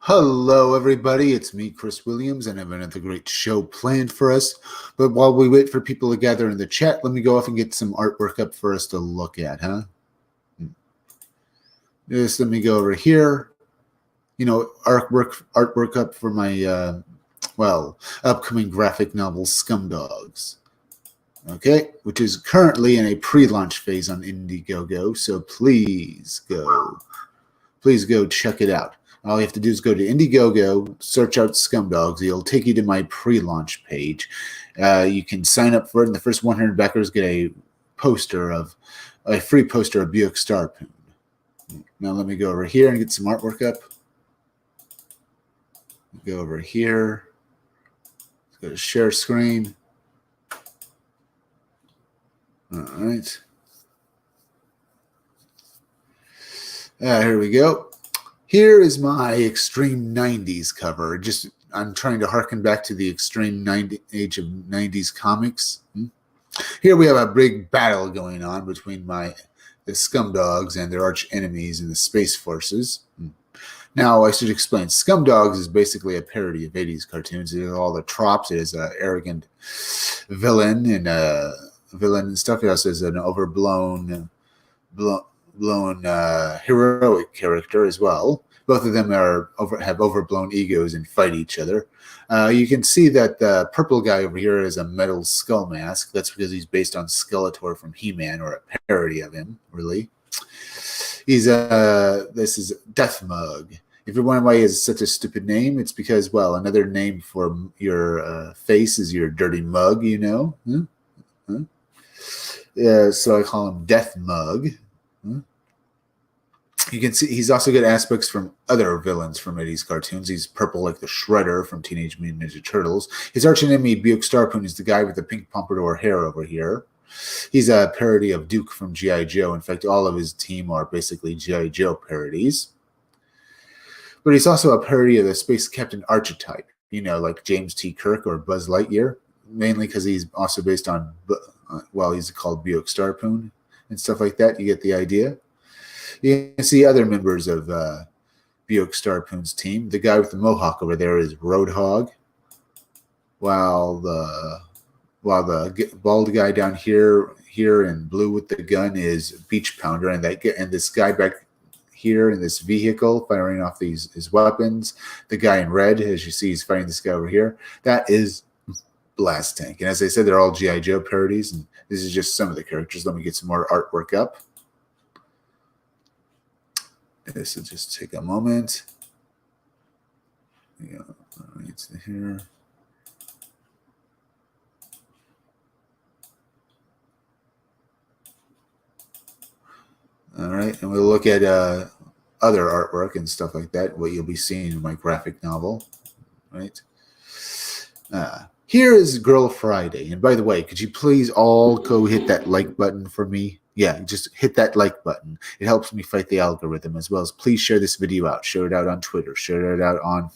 Hello, everybody. It's me, Chris Williams, and I have another great show planned for us. But while we wait for people to gather in the chat, let me go off and get some artwork up for us to look at, huh? Just let me go over here. Artwork up for my upcoming graphic novel Scumdogs. Okay, which is currently in a pre-launch phase on Indiegogo. So please go check it out. All you have to do is go to Indiegogo, search out Scumdogs. It'll take you to my pre-launch page. You can sign up for it, and the first 100 backers get a free poster of Buick Starpoon. Now let me go over here and get some artwork up. Go over here. Let's go to share screen. All right. Here we go. Here is my extreme 90s cover. I'm trying to harken back to the extreme age of 90s comics. Here we have a big battle going on between the Scumdogs and their arch enemies in the Space Forces. Now, I should explain. Scumdogs is basically a parody of 80s cartoons. It has all the tropes. It is an arrogant villain and stuff. It also has an overblown heroic character as well. Both of them have overblown egos and fight each other. You can see that the purple guy over here is a metal skull mask. That's because he's based on Skeletor from He-Man, or a parody of him, really. This is Death Mug. If you're wondering why he has such a stupid name, it's because, well, another name for your face is your dirty mug, you know? So I call him Death Mug. You can see he's also got aspects from other villains from 80s cartoons. He's purple like the Shredder from Teenage Mutant Ninja Turtles. His archenemy, Buick Starpoon, is the guy with the pink pompadour hair over here. He's a parody of Duke from G.I. Joe. In fact, all of his team are basically G.I. Joe parodies. But he's also a parody of the Space Captain archetype, like James T. Kirk or Buzz Lightyear, mainly because he's also based on, he's called Buick Starpoon and stuff like that. You get the idea. You can see other members of Buick Starpoon's team. The guy with the mohawk over there is Roadhog, while the bald guy down here in blue with the gun is Beach Pounder, and this guy back here in this vehicle firing off his weapons. The guy in red, as you see, he's fighting this guy over here. That is Blast Tank. And as I said, they're all G.I. Joe parodies, and this is just some of the characters. Let me get some more artwork up. This will just take a moment. Right here. All right, and we'll look at other artwork and stuff like that, what you'll be seeing in my graphic novel, right? Here is Girl Friday. And by the way, could you please all go hit that like button for me? Yeah, just hit that like button. It helps me fight the algorithm, as well as please share this video out. Share it out on Twitter. Share it out on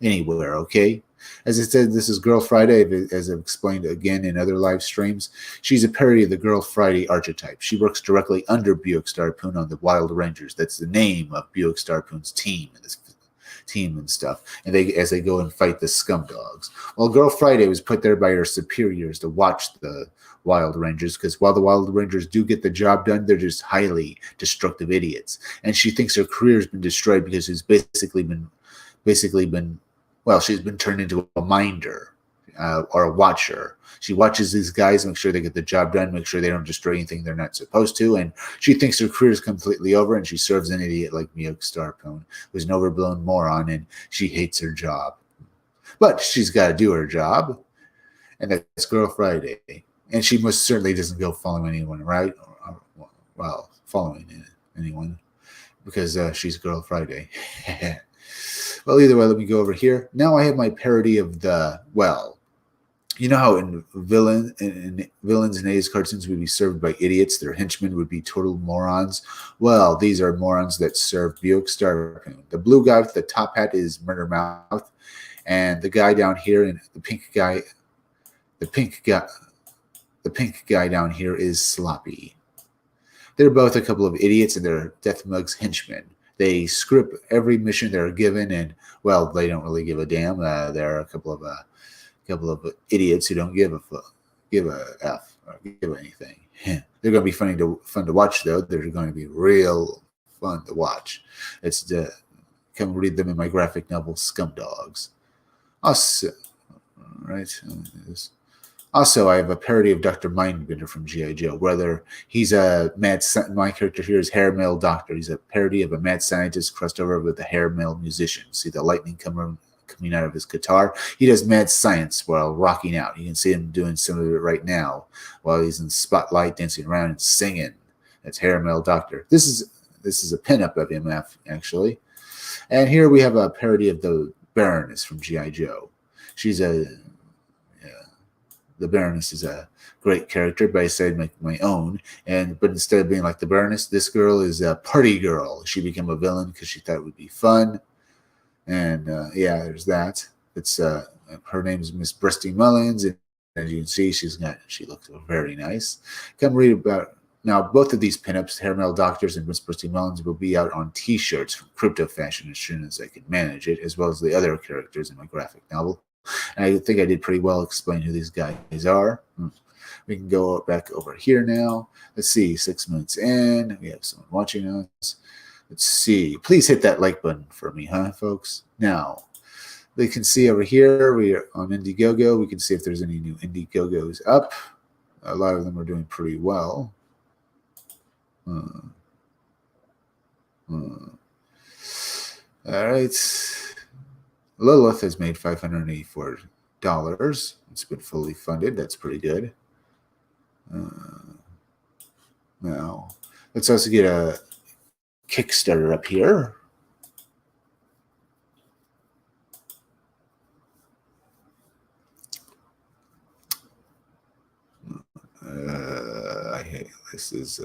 anywhere, okay? As I said, this is Girl Friday, as I've explained again in other live streams. She's a parody of the Girl Friday archetype. She works directly under Buick Starpoon on the Wild Rangers. That's the name of Buick Starpoon's team and stuff, and as they go and fight the Scumdogs. Well, Girl Friday was put there by her superiors to watch the Wild Rangers, because while the Wild Rangers do get the job done, they're just highly destructive idiots. And she thinks her career has been destroyed because she's basically been turned into a minder or a watcher. She watches these guys, make sure they get the job done, make sure they don't destroy anything they're not supposed to, and she thinks her career is completely over, and she serves an idiot like Buick Starpoon, who's an overblown moron, and she hates her job. But she's got to do her job, and that's Girl Friday. And she most certainly doesn't go following anyone, right? Following anyone, because she's Girl Friday. Well, either way, let me go over here. Now I have my parody of you know how in villains in 80s cartoons would be served by idiots, their henchmen would be total morons. Well, these are morons that serve Buick Starpoon. The blue guy with the top hat is Murder Mouth, and the guy down here, and the pink guy down here is Sloppy. They're both a couple of idiots, and they're Death Mug's henchmen. They script every mission they're given, and well, they don't really give a damn. There are a couple of idiots who don't give a f or give anything. They're going to be fun to watch, though. They're going to be real fun to watch. It's come read them in my graphic novel Scumdogs. Also, right. Also, I have a parody of Dr. Mindbender from G.I. Joe. Whether he's a my character here is Hair Metal Doctor. He's a parody of a mad scientist crossed over with a hair metal musician. See the lightning coming out of his guitar? He does mad science while rocking out. You can see him doing some of it right now while he's in the spotlight, dancing around and singing. That's Hair Metal Doctor. This is a pinup of him, actually. And here we have a parody of the Baroness from G.I. Joe. She's the Baroness is a great character, but I said my own. But instead of being like the Baroness, this girl is a party girl. She became a villain because she thought it would be fun. And there's that. It's her name is Miss Breasty Mullins, and as you can see, she looks very nice. Come read about now. Both of these pinups, Hair Metal Doctors and Miss Breasty Mullins, will be out on T-shirts from Crypto Fashion as soon as I can manage it, as well as the other characters in my graphic novel. And I think I did pretty well explaining who these guys are. We can go back over here now. Let's see, 6 minutes in. We have someone watching us. Let's see. Please hit that like button for me, folks? Now, they can see over here, we are on Indiegogo. We can see if there's any new Indiegogos up. A lot of them are doing pretty well. All right. Lilith has made $584. It's been fully funded. That's pretty good. Now, let's also get a Kickstarter up here. I hate this. Is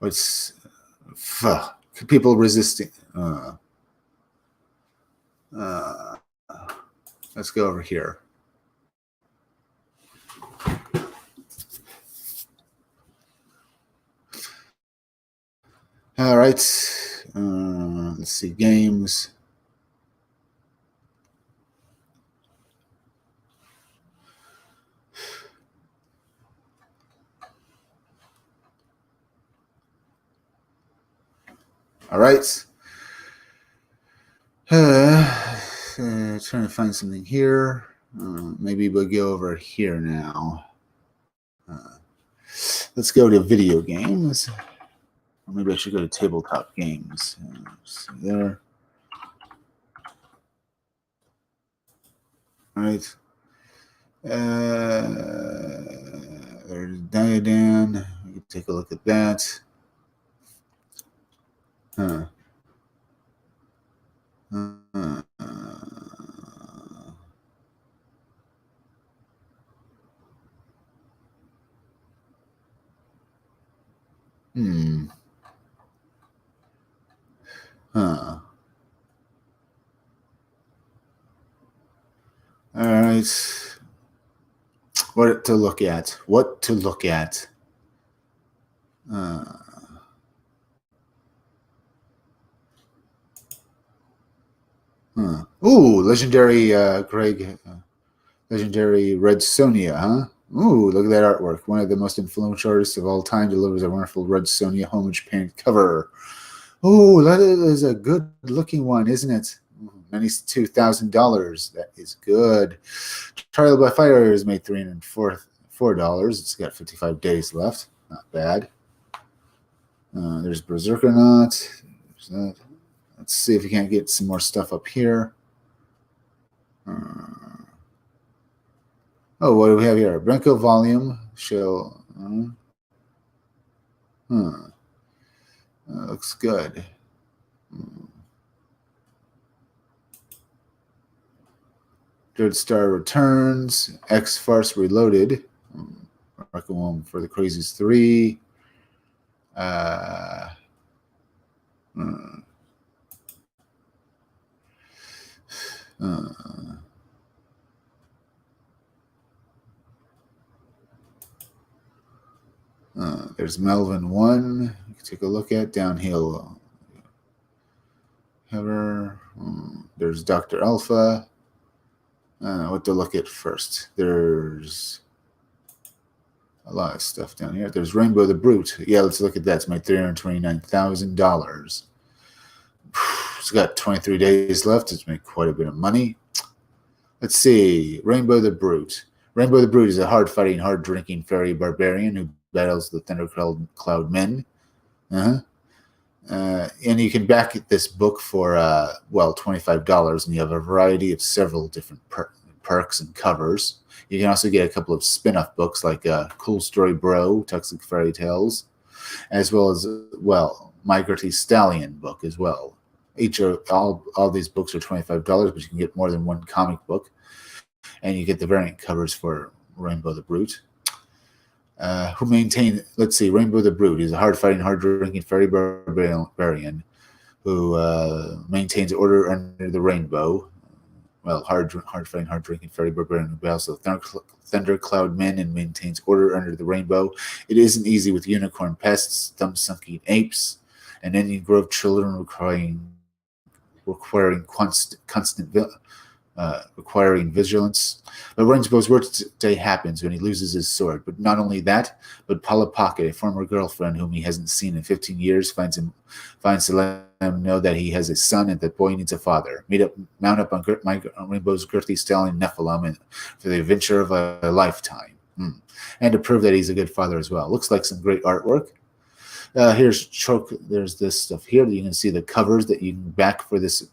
what's people resisting? Let's go over here. All right. Let's see. Games. All right. Trying to find something here. Maybe we'll go over here now. Let's go to video games. Or maybe I should go to tabletop games. See there. All right. There's Diadan. We can take a look at that. All right. What to look at? Ooh, legendary Greg, legendary Red Sonja, huh? Ooh, look at that artwork. One of the most influential artists of all time delivers a wonderful Red Sonja homage paint cover. Ooh, that is a good looking one, isn't it? $92,000. That is good. Trial by Fire has made $304. It's got 55 days left. Not bad. There's Berserkernaut. There's that. Let's see if we can't get some more stuff up here. What do we have here? Brenko volume show. Looks good. Third Star Returns. X Farce Reloaded. Requiem for the Crazies 3. There's Melvin 1. You can take a look at Downhill. However, there's Dr. Alpha. What to look at first? There's a lot of stuff down here. There's Rainbow the Brute. Yeah, let's look at that. It's my $329,000. It's got 23 days left. It's made quite a bit of money. Let's see. Rainbow the Brute. Rainbow the Brute is a hard-fighting, hard-drinking fairy barbarian who battles the Thundercloud Men. And you can back this book for, $25, and you have a variety of several different perks and covers. You can also get a couple of spin-off books like Cool Story Bro, Toxic Fairy Tales, as well as, My Gertie Stallion book as well. All these books are $25, but you can get more than one comic book, and you get the variant covers for Rainbow the Brute. Let's see, Rainbow the Brute is a hard-fighting, hard-drinking fairy barbarian who maintains order under the rainbow. Well, hard-fighting, hard-drinking fairy barbarian who battles the Thundercloud Men and maintains order under the rainbow. It isn't easy with unicorn pests, thumb-sucking apes, and Indian Grove children requiring vigilance. But Rainbow's worst day happens when he loses his sword. But not only that, but Paula Pocket, a former girlfriend whom he hasn't seen in 15 years, finds to let him know that he has a son and that boy needs a father. Mount up on Rainbow's Gertie Stallion Nephilim for the adventure of a lifetime. And to prove that he's a good father as well. Looks like some great artwork. Here's Choke. There's this stuff here. You can see the covers that you can back for this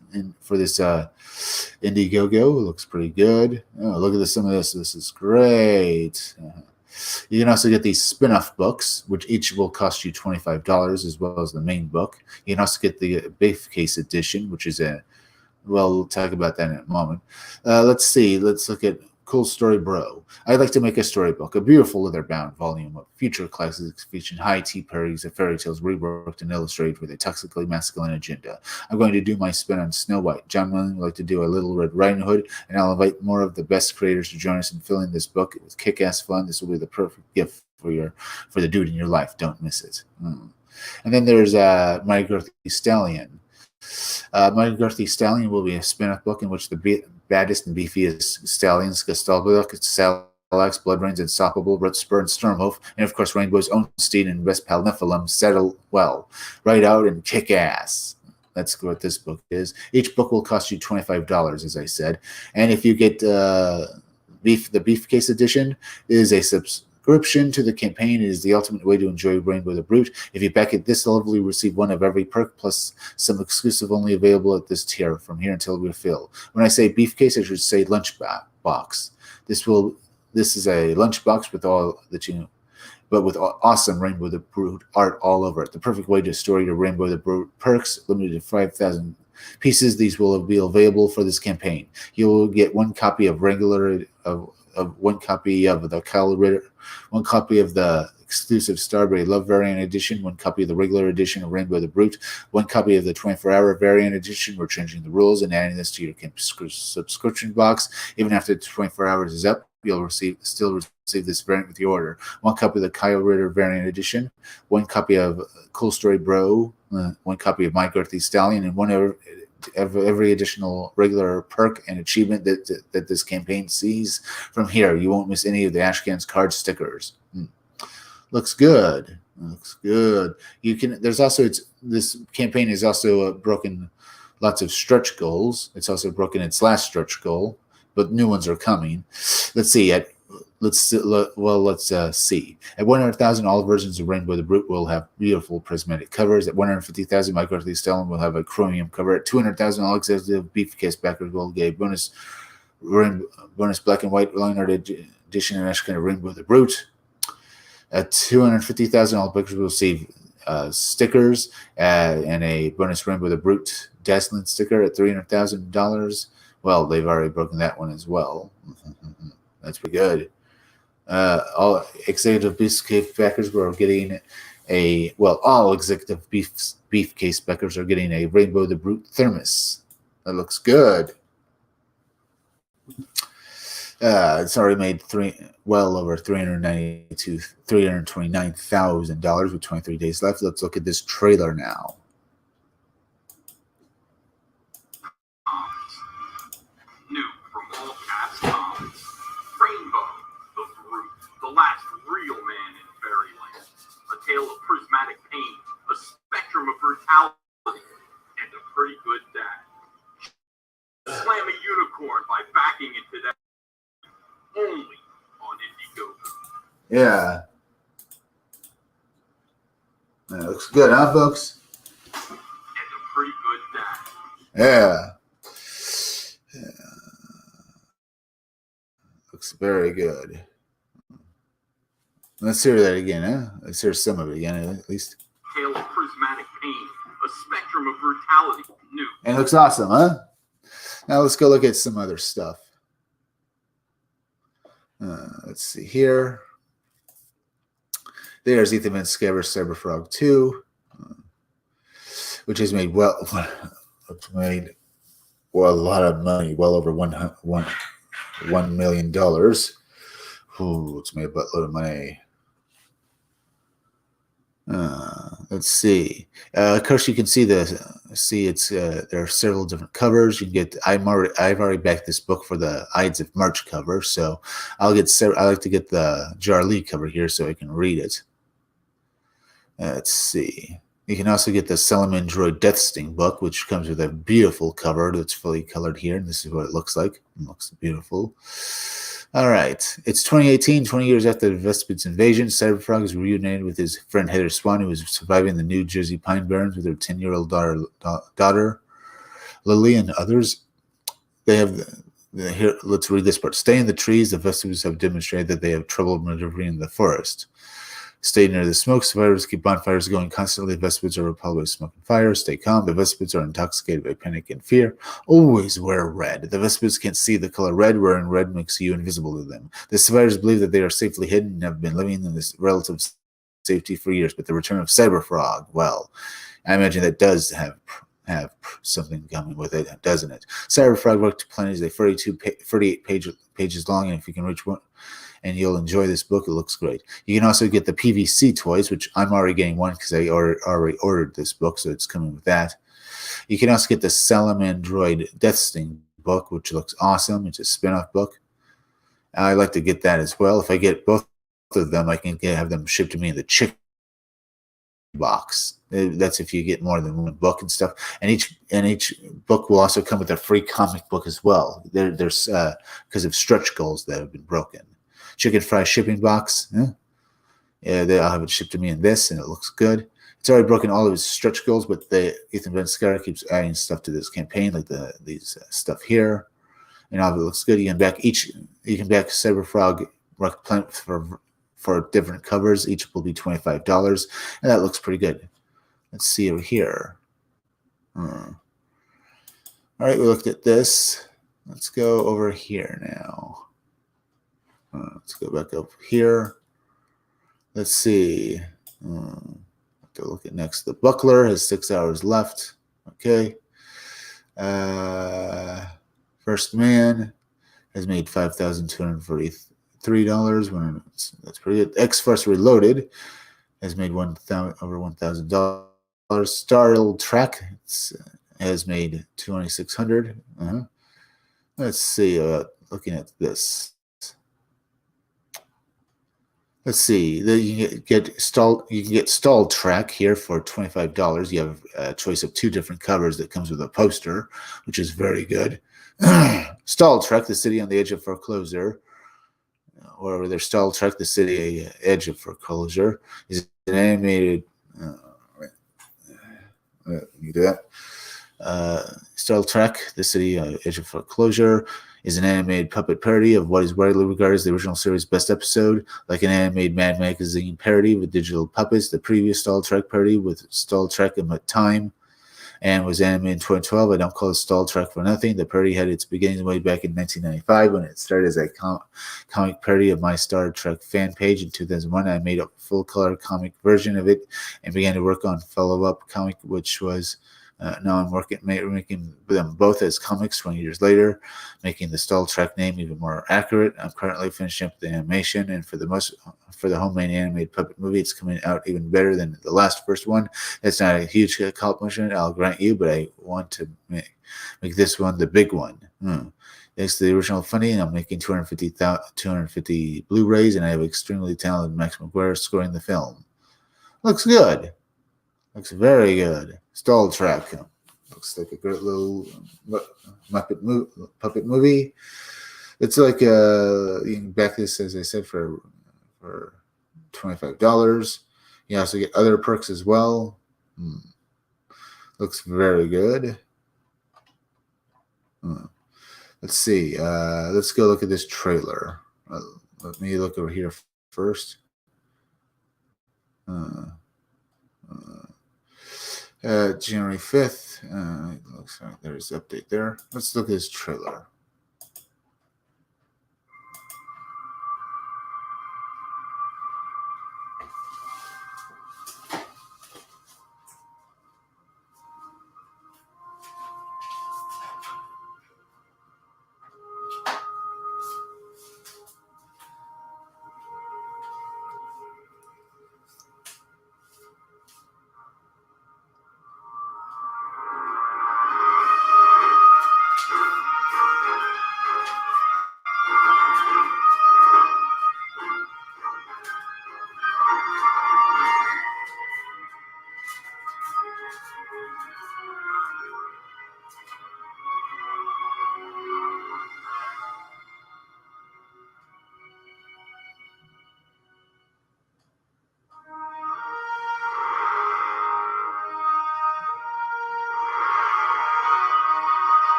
Indiegogo. It looks pretty good. Oh, look at some of this. This is great. You can also get these spin-off books, which each will cost you $25, as well as the main book. You can also get the Briefcase edition, which is we'll talk about that in a moment. Let's see. Let's look at Cool Story Bro. I'd like to make a storybook, a beautiful leather-bound volume of future classics featuring high tea parodies of fairy tales reworked and illustrated with a toxically masculine agenda. I'm going to do my spin on Snow White. John Williams would like to do a Little Red Riding Hood, and I'll invite more of the best creators to join us in filling this book with kick-ass fun. This will be the perfect gift for the dude in your life. Don't miss it. And then there's My Gertie Stallion. My Gertie Stallion will be a spin-off book in which the baddest and beefiest stallions, Gastalbuk, Salax, Bloodrains, Unstoppable, Rutspur, and Stormhoof, and of course Rainbow's own steed and best pal Nephilim settle well, right out and kick ass. That's what this book is. Each book will cost you $25, as I said, and if you get the Briefcase edition, is a subscription to the campaign. It is the ultimate way to enjoy Rainbow the Brute. If you back it this level, you receive one of every perk, plus some exclusive only available at this tier from here until we fill. When I say Briefcase, I should say lunch box. This is a lunchbox with all that you know, but with awesome Rainbow the Brute art all over it. The perfect way to store your Rainbow the Brute perks, limited to 5,000 pieces. These will be available for this campaign. You will get one copy of one copy of the Kyle Ritter, one copy of the exclusive Starberry Love variant edition, one copy of the regular edition of Rainbow the Brute, one copy of the 24-hour variant edition. We're changing the rules and adding this to your subscription box. Even after 24 hours is up, you'll still receive this variant with your order. One copy of the Kyle Ritter variant edition, one copy of Cool Story Bro, one copy of My Gertie Stallion, and one of every additional regular perk and achievement that this campaign sees from here. You won't miss any of the Ashcan's card stickers. Looks good. Looks good. This campaign is also broken lots of stretch goals. It's also broken its last stretch goal, but new ones are coming. Let's see. Let's see. At 100,000, all versions of Rainbow the Brute will have beautiful prismatic covers. At 150,000, My Gertie Stallion will have a chromium cover. At 200,000, all executive Briefcase backers will get a bonus black and white Leonard edition and Ashcan of Rainbow the Brute. At 250,000, all backers will receive stickers and a bonus Rainbow the Brute Dazzling sticker. At $300,000, well, they've already broken that one as well. That's pretty good. All executive Briefcase backers were getting all executive Briefcase backers are getting a Rainbow the Brute thermos. That looks good. It's already made over $329,000 with 23 days left. Let's look at this trailer now. Yeah. That looks good, huh, folks? And a pretty good dash. Yeah. Looks very good. Let's hear that again, huh? Let's hear some of it again, at least. Tale of prismatic pain, a spectrum of brutality. New. And it looks awesome, huh? Now let's go look at some other stuff. Let's see here. There's Ethan Van Sciver's Cyberfrog 2, which has made a lot of money, well over $1 million. Ooh, it's made a buttload of money. Let's see. Of course, you can see it's there are several different covers. You can get. I've already backed this book for the Ides of March cover, so I like to get the Jar Lee cover here so I can read it. Let's see. You can also get the Salamandroid Death Sting book, which comes with a beautiful cover that's fully colored here. And this is what it looks like. It looks beautiful. All right. It's 2018, 20 years after the Vespids invasion. Cyberfrog is reunited with his friend Heather Swan, who was surviving the New Jersey Pine Barrens with her 10-year-old daughter, Lily, and others. They have here. Let's read this part. Stay in the trees. The Vespids have demonstrated that they have trouble maneuvering in the forest. Stay near the smoke. Survivors keep bonfires going constantly. The Vespids are repelled by smoke and fire. Stay calm. The Vespids are intoxicated by panic and fear. Always wear red. The Vespids can't see the color red. Wearing red makes you invisible to them. The survivors believe that they are safely hidden and have been living in this relative safety for years. But the return of Cyberfrog, well, I imagine that does have something coming with it, doesn't it? Cyberfrog Book to Planet is 38 pages long, and if you can reach one, and you'll enjoy this book. It looks great. You can also get the PVC toys, which I'm already getting one because I already ordered this book, so it's coming with that. You can also get the Salamandroid Death Sting book, which looks awesome. It's a spin-off book. I like to get that as well. If I get both of them, I can have them shipped to me in the chicken box. That's if you get more than one book and stuff. And each book will also come with a free comic book as well. There's because of stretch goals that have been broken. Chicken fry shipping box. Yeah, I'll have it shipped to me in this, and it looks good. It's already broken all of his stretch goals, but Ethan Van Sciver keeps adding stuff to this campaign, like these stuff here, and all of it looks good. You can back Cyberfrog Rock Planet for different covers. Each will be $25, and that looks pretty good. Let's see over here. All right, we looked at this. Let's go over here now. Let's go back up here. Let's see. Have to look at next. The Buckler has 6 hours left. Okay. First Man has made $5,243. That's pretty good. X-Force Reloaded has made over $1,000. Startled Trek has made $2,600. Let's see. Looking at this. Let's see. You can get Stalled Trek here for $25. You have a choice of two different covers that comes with a poster, which is very good. Stalled Trek, the city on the edge of foreclosure, or there's Stalled Trek, the city edge of foreclosure, is an animated. Let me do that. Stalled Trek, the city edge of foreclosure, is an animated puppet parody of what is widely regarded as the original series' best episode, like an animated Mad Magazine parody with digital puppets. The previous Stalled Trek parody with Stalled Trek in Time and was animated in 2012. I don't call it Stalled Trek for nothing. The parody had its beginnings way back in 1995 when it started as a comic parody of my Star Trek fan page. In 2001, I made a full-color comic version of it and began to work on follow-up comic, which was... now I'm making them both as comics 20 years later, making the Stalled Trek name even more accurate. I'm currently finishing up the animation, and for the homemade animated puppet movie, it's coming out even better than the first one. It's not a huge accomplishment, I'll grant you, but I want to make this one the big one. Thanks to the original funding, I'm making 250 Blu-rays, and I have extremely talented Max McGuire scoring the film. Looks good. Looks very good. Stalled Trek. Looks like a great little puppet movie. It's like you can back this, as I said, for $25. You also get other perks as well. Looks very good. Let's see. Let's go look at this trailer. Let me look over here first. January 5th. Looks like there's an update there. Let's look at this trailer.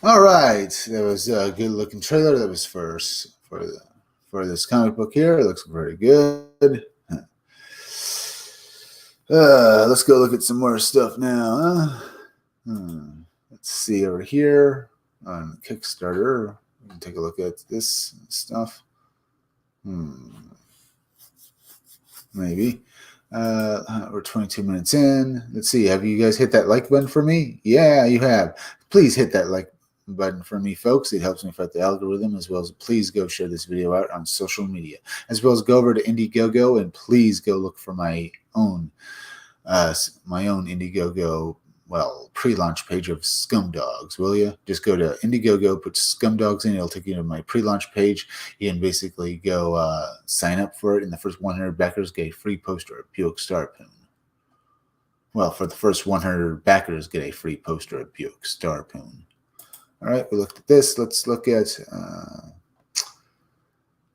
All right, that was a good-looking trailer. That was for this comic book here. It looks very good. Let's go look at some more stuff now. Let's see over here on Kickstarter. We can take a look at this stuff. Maybe. We're 22 minutes in. Let's see. Have you guys hit that like button for me? Yeah, you have. Please hit that like button for me, folks. It helps me fight the algorithm, as well as please go share this video out on social media, as well as go over to Indiegogo and please go look for my own Indiegogo pre-launch page of Scumdogs, will you? Just go to Indiegogo, put Scumdogs in, it'll take you to my pre-launch page. You can basically go sign up for it, and the first 100 backers get a free poster of Buick Starpoon. Well, for the first 100 backers, get a free poster of Buick Starpoon. All right, we looked at this. Let's look at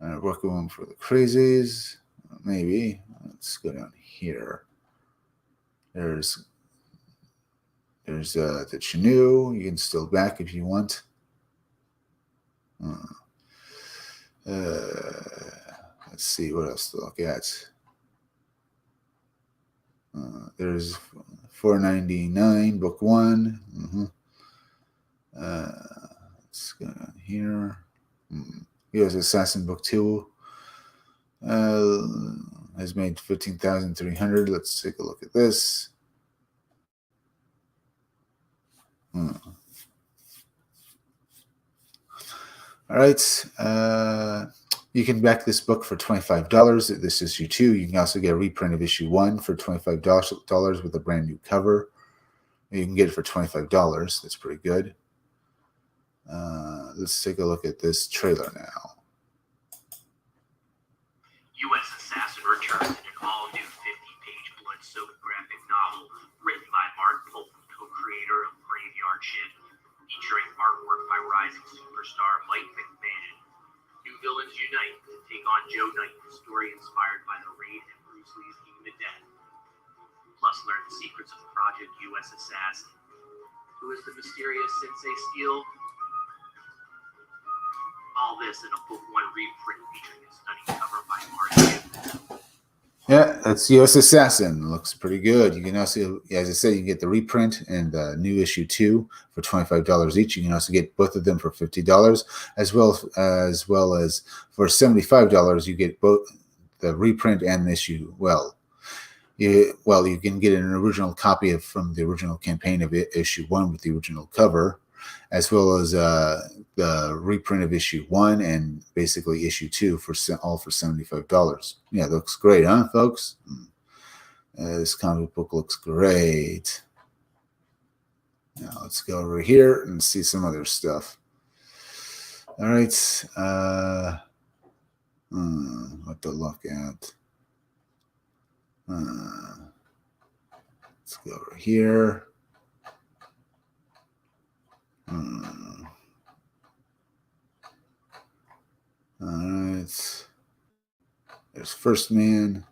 working one for the crazies. Maybe. Let's go down here. There's the Chenoo. You can still back if you want. Let's see what else to look at. There's $4.99 book one. Let's go down here. U.S. Assassin book 2 has made 15,300. Let's take a look at this. All right. You can back this book for $25. This is issue 2. You can also get a reprint of issue 1 for $25 with a brand new cover. You can get it for $25. That's pretty good. Let's take a look at this trailer now. U.S. Assassin returns in an all-new 50-page blood-soaked graphic novel written by Mark Polton, co-creator of Graveyard Shift, featuring artwork by rising superstar Mike McMahon. New villains unite to take on Joe Knight, a story inspired by the Raid and Bruce Lee's King of the Dead. Plus, learn the secrets of Project U.S. Assassin. Who is the mysterious Sensei Steel? All this in a book 1 reprint featuring a stunning cover by Mark Gibb. Yeah, that's U.S. Assassin. Looks pretty good. You can also, as I said, you can get the reprint and the new issue 2 for $25 each. You can also get both of them for $50, as well as for $75 you get both the reprint and the issue. You can get an original copy from the original campaign of issue 1 with the original cover, as well as the reprint of issue 1 and basically issue 2 all for $75. Yeah, it looks great, huh, folks? This comic book looks great. Now let's go over here and see some other stuff. All right. What to look at? Let's go over here. All right. There's First Man.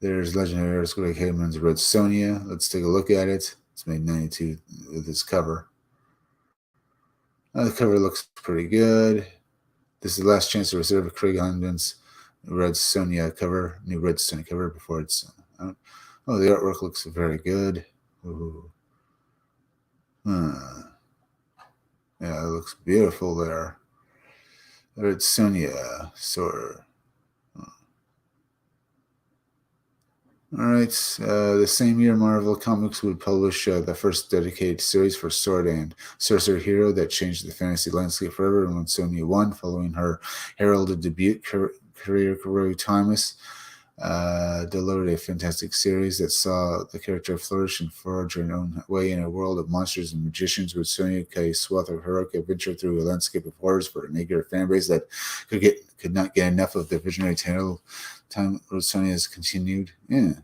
There's Legendary Earthquake Heyman's Red Sonja. Let's take a look at it. It's made 92 with this cover. The cover looks pretty good. This is the last chance to reserve a Craig Hunden's Red Sonja cover, new Red Sonja cover before it's out. Oh, the artwork looks very good. Ooh. Yeah, it looks beautiful there. Red Sonja, sort. All right. The same year, Marvel Comics would publish the first dedicated series for Sword and Sorcerer Hero that changed the fantasy landscape forever. And when Sonja won, following her heralded debut, career Thomas delivered a fantastic series that saw the character flourish and forge her own way in a world of monsters and magicians, with Sonja a swath of heroic adventure through a landscape of horrors for an eager fan base that could not get enough of the visionary tale. Time Sonja has continued. Yeah,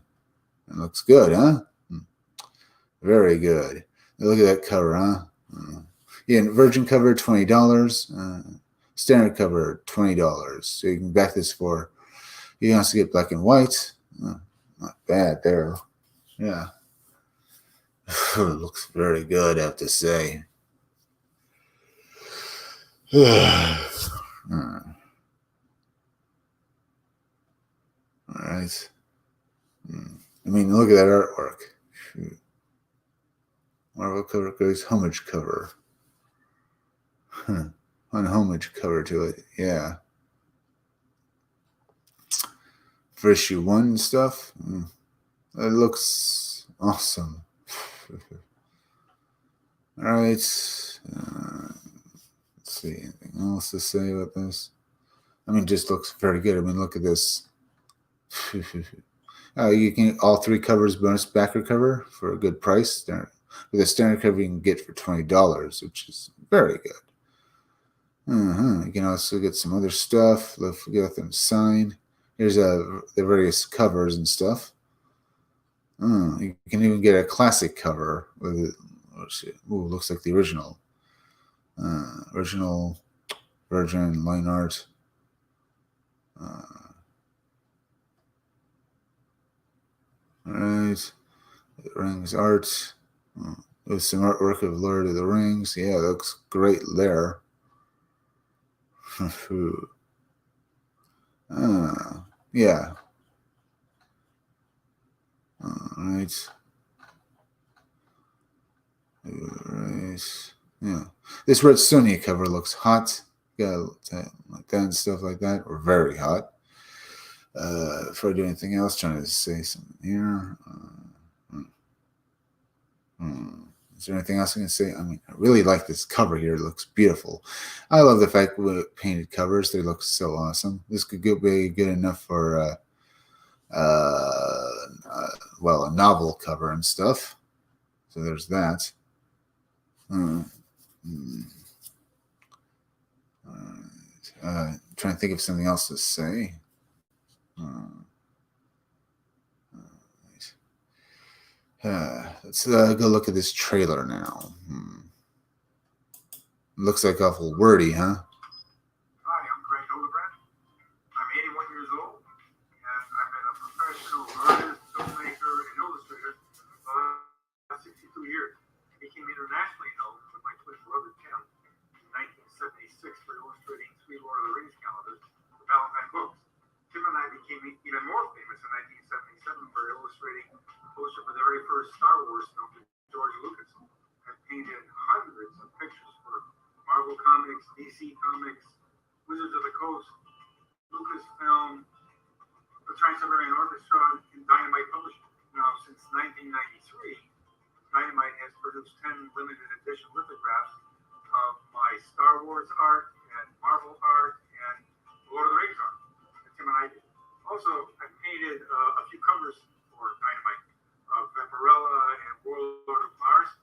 it looks good, huh? Very good. Look at that cover, huh? Yeah, Virgin cover $20. Standard cover $20. So you can back this for. You can also get black and white. Not bad there. Yeah. It looks very good, I have to say. All right. I mean, look at that artwork. Marvel cover goes homage cover. On homage cover to it. Yeah. For issue 1 and stuff. It looks awesome. All right. Let's see. Anything else to say about this? I mean, just looks very good. I mean, look at this. You can get all 3 covers bonus backer cover for a good price. With a standard cover, you can get for $20, which is very good. You can also get some other stuff. Let's get them signed. Here's the various covers and stuff. You can even get a classic cover with it. Looks like the original. Original Virgin line art. All right. The Rings art. With some artwork of Lord of the Rings. Yeah, it looks great there. Yeah. All right. Yeah. This Red Sonja cover looks hot. Got like that and stuff like that. Or very hot. Before I do anything else, trying to say something here. Is there anything else I can say? I mean, I really like this cover here. It looks beautiful. I love the fact with painted covers. They look so awesome. This could be good enough for a novel cover and stuff. So there's that. Trying to think of something else to say. Let's go look at this trailer now. Looks like awful wordy, huh? Hi, I'm Greg Hildebrand. I'm 81 years old, and I've been a professional artist, filmmaker, and illustrator for the last 62 years. I became internationally known with my twin brother Tim in 1976 for illustrating 3 Lord of the Rings calendars for Valentine Books. Tim and I became even more famous in 1977 for illustrating the poster for the very first Star Wars film to George Lucas. I've painted hundreds of pictures for Marvel Comics, DC Comics, Wizards of the Coast, Lucasfilm, the Trans-Siberian Orchestra, and Dynamite Publishing. Now, since 1993, Dynamite has produced 10 limited edition lithographs of my Star Wars art and Marvel art and Lord of the Rings art that Tim and I did. Also, I painted a few covers for Dynamite of Vampirella and Warlord of Mars.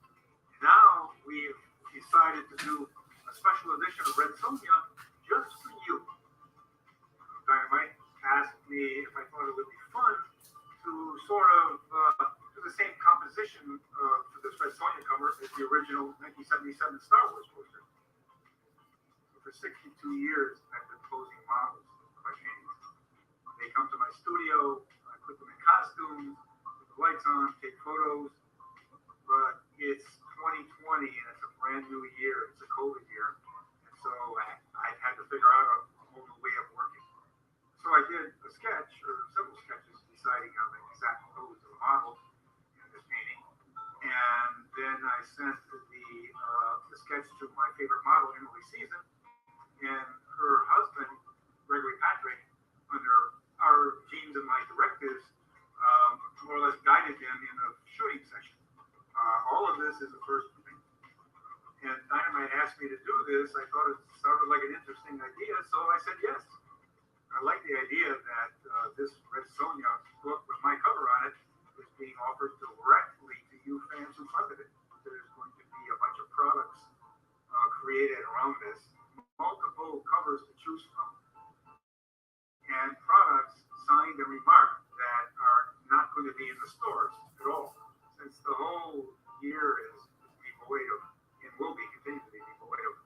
Now we've decided to do a special edition of Red Sonja just for you. Dynamite asked me if I thought it would be fun to 1977 Star Wars poster. For 62 years, I've been posing models for my paintings. They come to my studio, I put them in costumes, put the lights on, take photos. But it's 2020 and it's a brand new year. It's a COVID year. And so I had to figure out a whole new way of working. So I did a sketch or several sketches deciding on the exact pose of the model in this painting. And then I sent the sketch to my favorite model, Emily Season, and her husband, Gregory Patrick, under our genes and my directives, more or less guided them in the shooting session. All of this is the first thing. And Dynamite asked me to do this. I thought it sounded like an interesting idea, so I said yes. I like the idea that this Red Sonja book with my cover on it is being offered directly to you fans who funded it. There's going to be a bunch of products created around this, multiple covers to choose from, and products signed and remarked that are not going to be in the stores at all. Since the whole year is devoid of, and will be continuing to be devoid of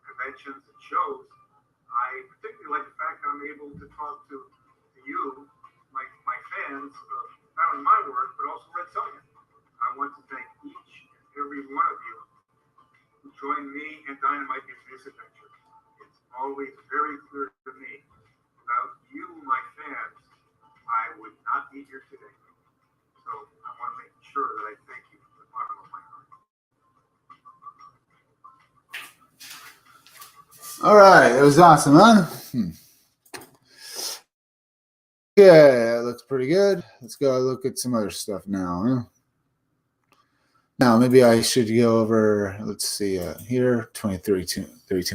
conventions and shows, I particularly like the fact that I'm able to talk to you, my fans, of not only my work, but also Red Sonja. I want to thank each and every one of you who joined me and Dynamite in this adventure. It's always very clear to me, without you, my fans, I would not be here today. So I want to make sure that I thank you from the bottom of my heart. All right, it was awesome, huh? Yeah, that looks pretty good. Let's go look at some other stuff now. Huh? Now, maybe I should go over, let's see, here, 32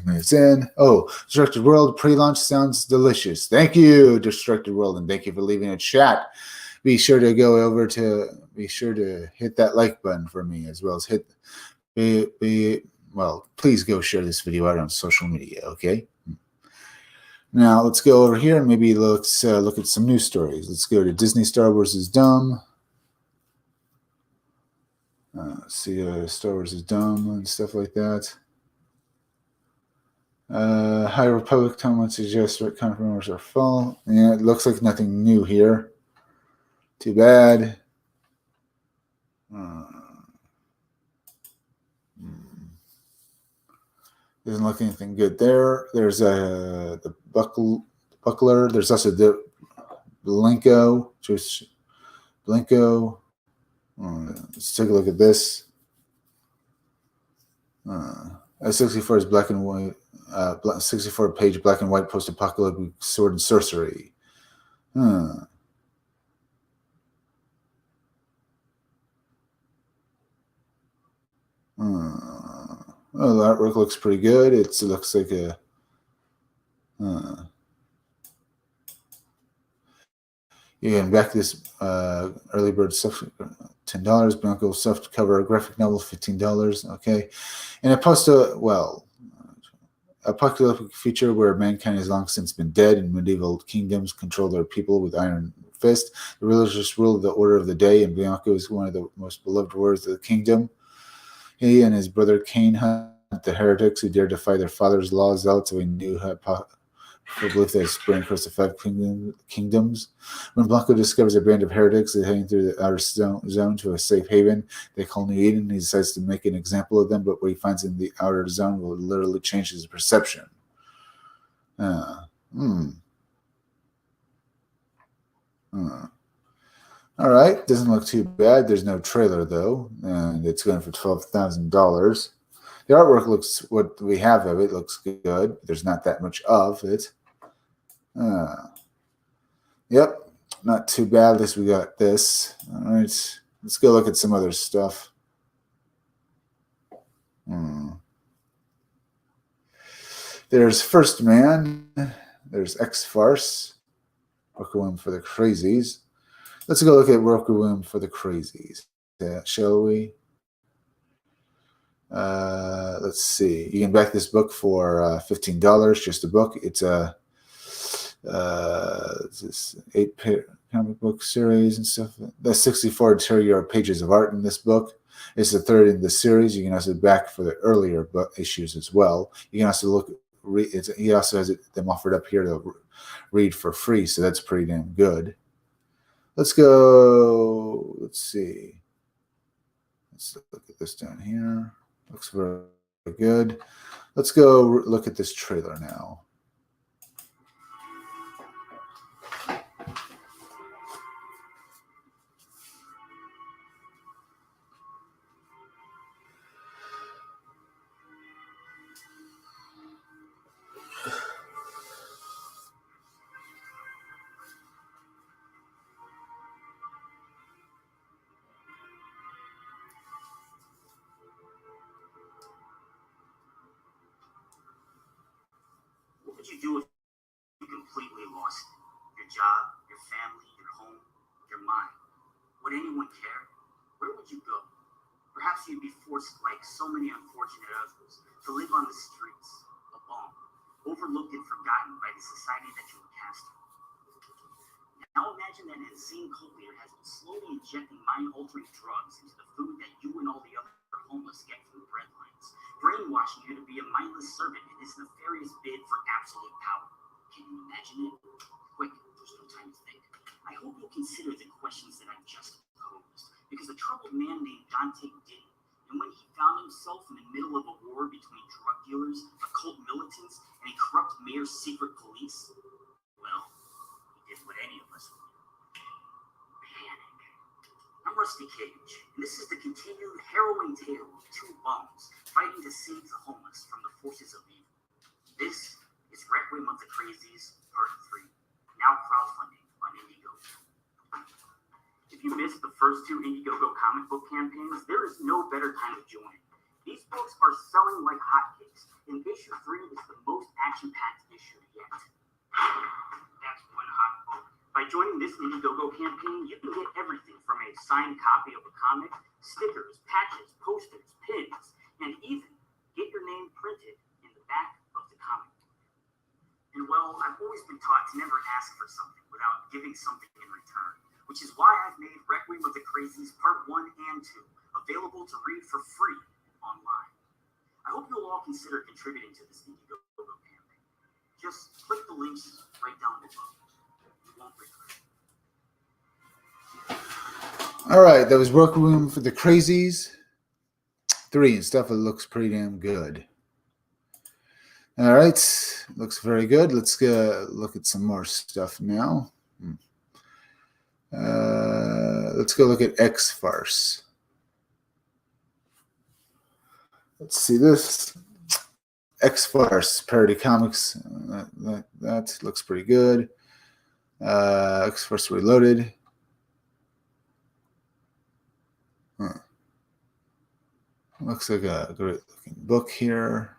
minutes in. Oh, Destructed World pre-launch sounds delicious. Thank you, Destructed World, and thank you for leaving a chat. Be sure to hit that like button for me, as well as please go share this video out on social media, okay? Now, let's go over here and maybe let's look at some news stories. Let's go to Disney Star Wars is dumb. Star Wars is dumb and stuff like that. High Republic Tom suggests retcon rumors are false. Yeah, it looks like nothing new here. Too bad. Doesn't look anything good there. There's the buckler. There's also the Blinko. Just Blinko. Let's take a look at this. S64 is black and white. 64-page black and white post-apocalyptic sword and sorcery. Oh, the artwork looks pretty good. It looks like a. You can back this early bird stuff, $10. Blanco soft cover graphic novel, $15. Okay, and a apocalyptic future where mankind has long since been dead and medieval kingdoms control their people with iron fist. The religious rule of the order of the day, and Bianco is one of the most beloved warriors of the kingdom. He and his brother Cain hunt the heretics who dare defy their father's law. Zealots of a new belief that is spreading across the 5 kingdoms. When Blanco discovers a band of heretics that are heading through the outer zone to a safe haven they call New Eden, he decides to make an example of them, but what he finds in the outer zone will literally change his perception. All right, doesn't look too bad. There's no trailer, though, and it's going for $12,000. The artwork looks, what we have of it looks good. There's not that much of it. Yep, not too bad. At least we got this. All right, let's go look at some other stuff. There's First Man. There's X-Farce. Requiem for the Crazies. Let's go look at Requiem for the Crazies. Shall we? Let's see. You can back this book for $15. Just a book. It's a this 8 comic book series and stuff. There's 64 interior pages of art in this book. It's the third in the series. You can also back for the earlier issues as well. You can also he also has them offered up here to read for free, so that's pretty damn good. Let's go. Let's see. Let's look at this down here. Looks very good. Let's go look at this trailer now. What would you do if you completely lost it? Your job, your family, your home, your mind? Would anyone care? Where would you go? Perhaps you'd be forced, like so many unfortunate others, to live on the streets, a bum, overlooked and forgotten by the society that you were cast in. Now imagine that an insane cult leader has been slowly injecting mind-altering drugs into the food that you and all the other homeless get from the breadlines, brainwashing you to be a mindless servant in his nefarious bid for absolute power. Can you imagine it? Quick, there's no time to think. I hope you'll consider the questions that I've just posed, because a troubled man named Dante did it. And when he found himself in the middle of a war between drug dealers, occult militants, and a corrupt mayor's secret police, well, he did what any of us would do. Panic. I'm Rusty Cage, and this is the continued harrowing tale of two bums fighting to save the homeless from the forces of evil. This is Requiem of the Crazies, Part 3, now crowdfunding on Indiegogo. If you missed the first two Indiegogo comic book campaigns, there is no better time to join. These books are selling like hotcakes, and issue 3 is the most action-packed issue yet. That's one hot book. By joining this Indiegogo campaign, you can get everything from a signed copy of a comic, stickers, patches, posters, pins, and even get your name printed in the back of the comic. And well, I've always been taught to never ask for something without giving something in return, which is why I've made Requiem of the Crazies Part 1 and 2 available to read for free online. I hope you'll all consider contributing to this Indiegogo campaign. Just click the links right down below. You won't regret it. All right, that was Requiem for the Crazies 3 and stuff. It looks pretty damn good. All right, looks very good. Let's look at some more stuff now. Let's go look at X-Farce. Let's see this. X-Farce parody comics. That looks pretty good. X-Farce Reloaded. Looks like a great looking book here.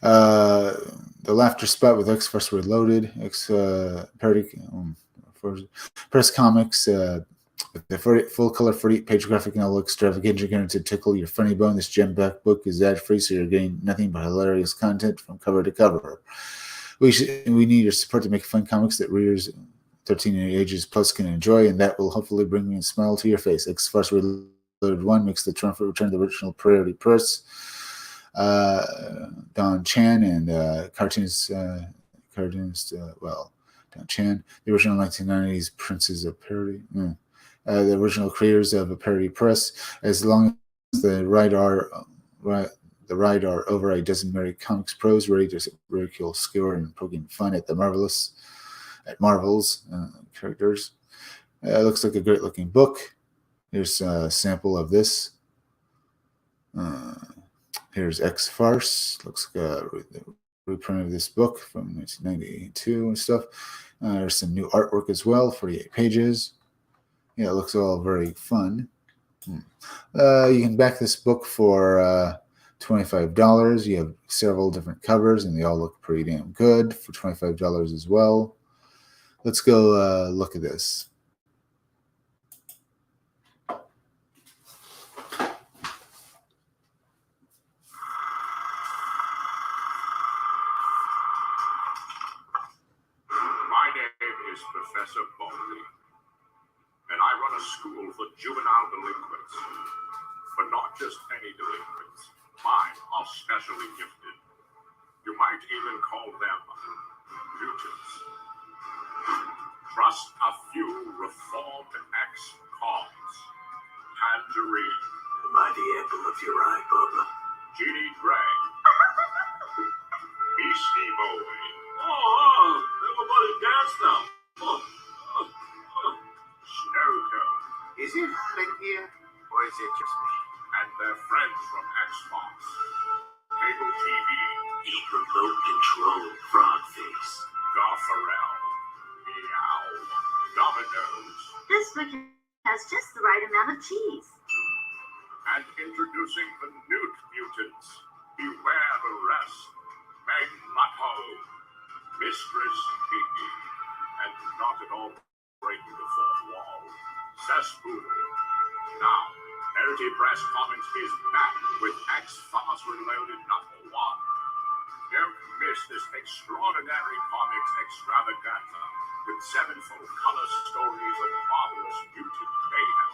The Laughter Spot with X-Farce Reloaded. Parody Press Comics. With the full color 48-page graphic novel extravaganza guaranteed to tickle your funny bone. This gem-packed book is ad-free, so you're getting nothing but hilarious content from cover to cover. We need your support to make fun comics that readers 13 ages plus can enjoy, and that will hopefully bring a smile to your face. X-Farce Reloaded 1 makes the triumphant return to the original Priority Press. Don Chan and cartoonist, Don Chan, the original 1990s Princes of Parody. The original creators of a parody press. As long as the ride are over a dozen married comics pros ready to ridicule, skewer, and poking fun at Marvel's characters. It looks like a great looking book. Here's a sample of this. Here's X-Farce. Looks like a reprint of this book from 1992 and stuff. There's some new artwork as well, 48 pages. Yeah, it looks all very fun. You can back this book for $25. You have several different covers, and they all look pretty damn good for $25 as well. Let's go look at this. My name is Professor Baldy, and I run a school for juvenile delinquents. delinquents. But not just any delinquents. Mine are specially gifted. You might even call them mutants. Trust a few reformed ex-cons. Tangerine. Am I the apple of your eye, Bubba? Jeannie Gray. Beastie Boy. Everybody dance now. Snowcone. Is it hot in here, or is it just me? And their friends from Xbox. Cable TV. Eat remote control, Frogface. Garfarel. Meow. Dominoes. This book has just the right amount of cheese. And introducing the Newt Mutants. Beware the rest. Magneto. Mistress Piggy. And not at all breaking the fourth wall. Cesspool. Now, Verity Press Comics is back with X-Files Reloaded #1. Don't miss this extraordinary comics extravaganza with 7 full color stories of marvelous mutant mayhem.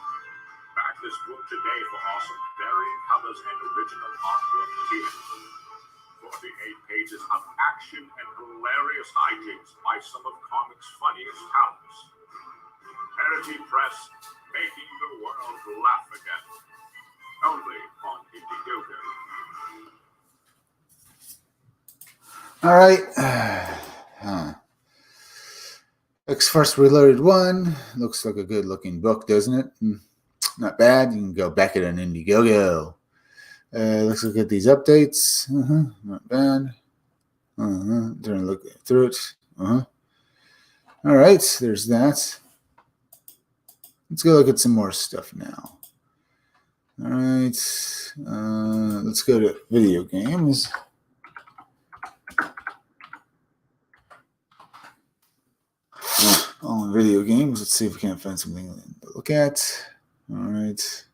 Back this book today for awesome variant covers and original artwork too. 48 pages of action and hilarious hijinks by some of comics' funniest talents. Verity Press, making the world laugh again. Only on Indiegogo. All right. X-Force Reloaded 1. Looks like a good looking book, doesn't it? Not bad. You can go back it on Indiegogo. Let's look at these updates. Not bad. Trying to look through it. All right. There's that. Let's go look at some more stuff now. All right. Let's go to video games. All video games. Let's see if we can't find something to look at. All right.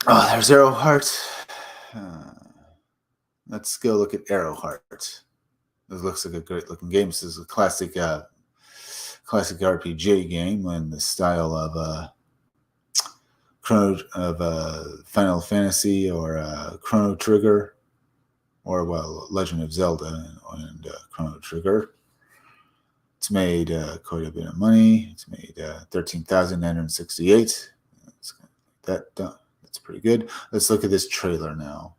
Oh, there's Arrowheart. Let's go look at Arrowheart. This looks like a great looking game. This is a classic RPG game in the style of Final Fantasy or Chrono Trigger, or Legend of Zelda and Chrono Trigger. It's made quite a bit of money. It's made 13,968. That's pretty good. Let's look at this trailer now.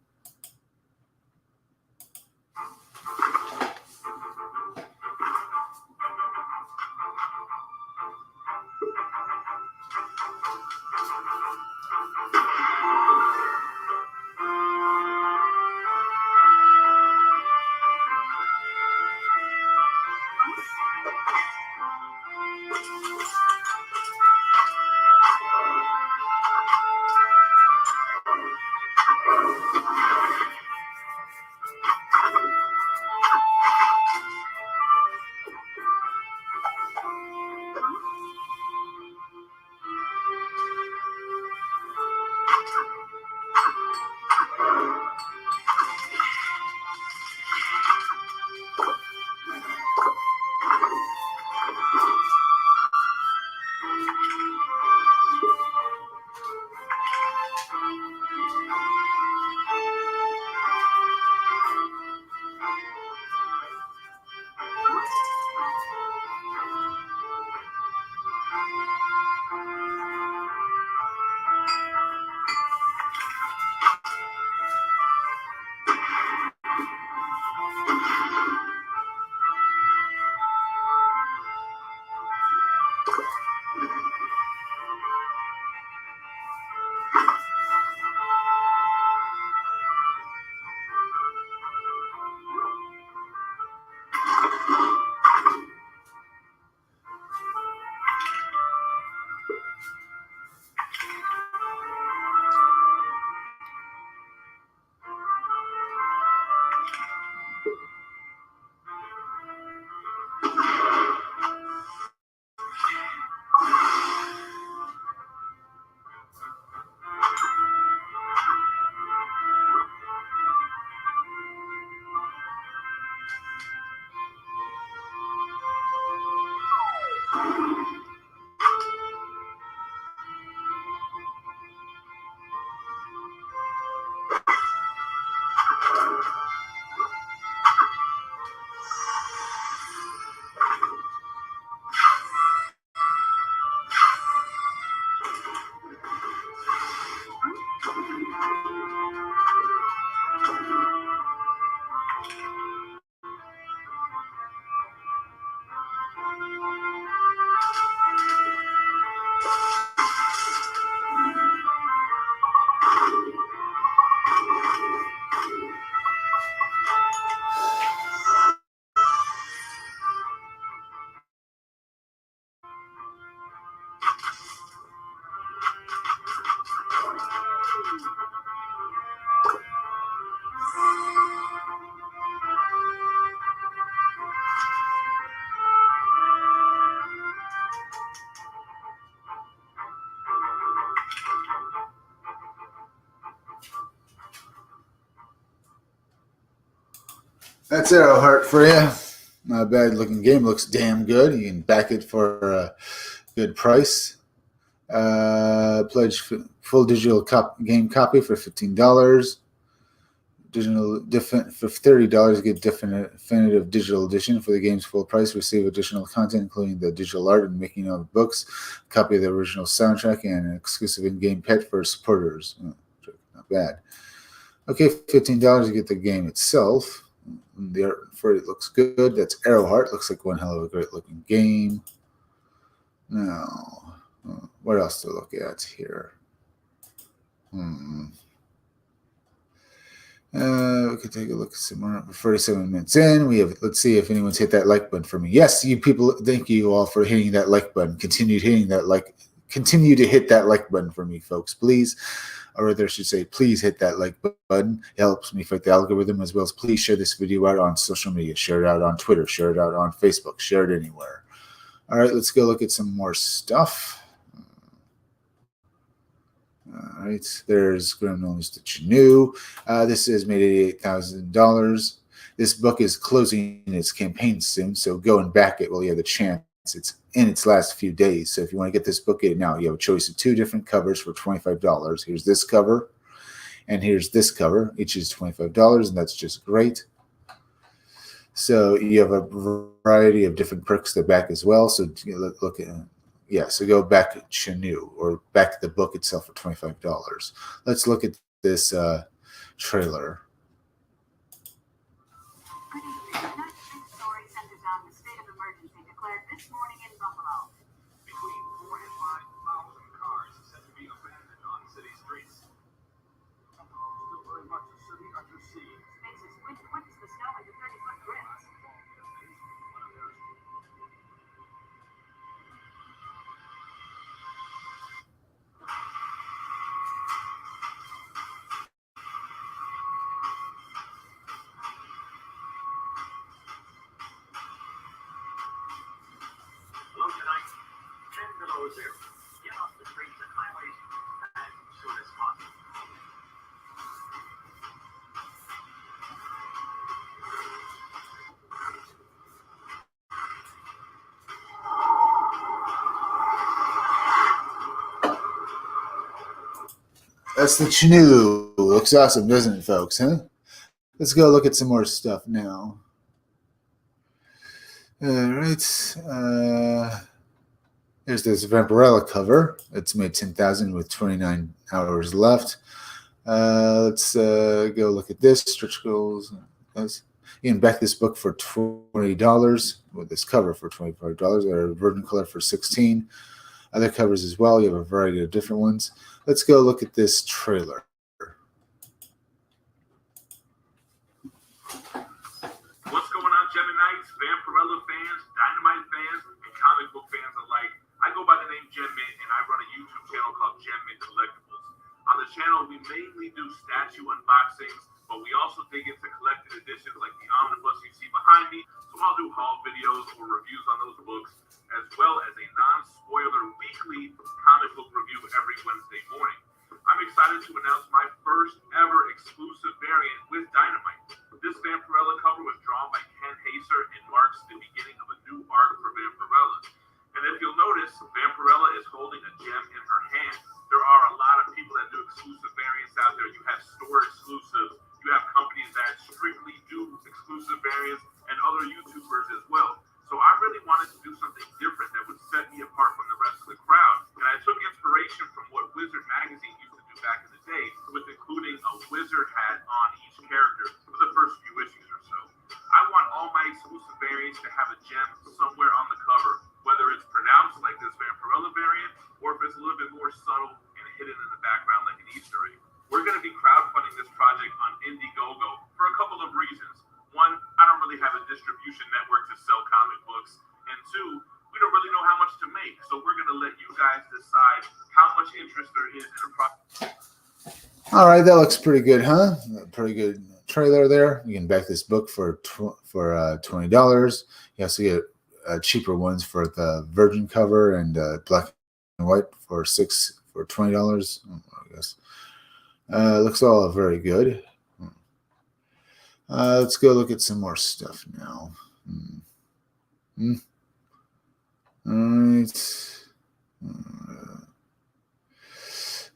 That's Arrowheart for you. Not a bad looking game. Looks damn good. You can back it for a good price. Pledge full digital game copy for $15. Digital for $30, get definitive digital edition for the game's full price. Receive additional content, including the digital art and making of books, copy of the original soundtrack, and an exclusive in-game pet for supporters. Not bad. Okay, $15, you get the game itself. The art for it looks good. That's Arrowheart. Looks like one hell of a great looking game. Now, what else to look at here? We could take a look at some more. 47 minutes in. Let's see if anyone's hit that like button for me. Yes, you people, thank you all for hitting that like button. Continue to hit that like button for me, folks, please. Or rather, I should say, please hit that like button. It helps me fight the algorithm, as well as please share this video out on social media. Share it out on Twitter. Share it out on Facebook. Share it anywhere. All right, let's go look at some more stuff. All right, there's Grim Gnomes to Chenoo. This is made $88,000. This book is closing its campaign soon, so go and back it while you have the chance. It's in its last few days, so if you want to get this book, get it now. You have a choice of 2 different covers for $25. Here's this cover, and here's this cover. Each is $25, and that's just great. So you have a variety of different perks to back as well. So look at. Yeah, so go back to Chenoo or back to the book itself for $25. Let's look at this trailer. Good evening. Tonight's big story centers on the state of emergency declared this morning in Buffalo. Between 4,000 and 5,000 cars said to be abandoned on city streets. Still very much a city under siege. Spaces witness the snow into 30-foot drifts. Hello tonight. 10 below zero. Get off the streets and highways as soon as possible. That's the Chenoo. Looks awesome, doesn't it, folks? Huh? Let's go look at some more stuff now. All right. Here's this Vampirella cover. It's made $10,000 with 29 hours left. Let's go look at this. Stretch goals. You can back this book for $20 with this cover for $25 or Virgin Color for $16. Other covers as well. You have a variety of different ones. Let's go look at this trailer. What's going on, Geminites, Vampirella fans, Dynamite fans, and comic book fans alike? I go by the name Gem Mint, and I run a YouTube channel called Gem Mint Collectibles. On the channel, we mainly do statue unboxings, but we also dig into collected editions like the omnibus you see behind me. So I'll do haul videos or reviews on those books, as well as a non-spoiler weekly comic book review every Wednesday morning. I'm excited to announce my first ever exclusive variant with Dynamite. This Vampirella cover was drawn by Ken Haser and marks the beginning of a new arc for Vampirella. And if you'll notice, Vampirella is holding a gem in her hand. There are a lot of people that do exclusive variants out there. You have store exclusives. You have companies that strictly do exclusive variants and other YouTubers as well. So I really wanted to do something different that would set me apart from the rest of the crowd. And I took inspiration from what Wizard Magazine used to do back in the day, with including a wizard hat on each character for the first few issues or so. I want all my exclusive variants to have a gem somewhere on the cover, whether it's pronounced like this Vampirella variant, or if it's a little bit more subtle and hidden in the background like an Easter egg. We're going to be crowdfunding this project on Indiegogo for a couple of reasons. One, I don't really have a distribution network to sell comic books. And two, we don't really know how much to make. So we're going to let you guys decide how much interest there is in a project. All right, that looks pretty good, huh? Pretty good trailer there. You can back this book for $20. You also get cheaper ones for the Virgin cover and black and white for $20. I guess looks all very good. Let's go look at some more stuff now. All right.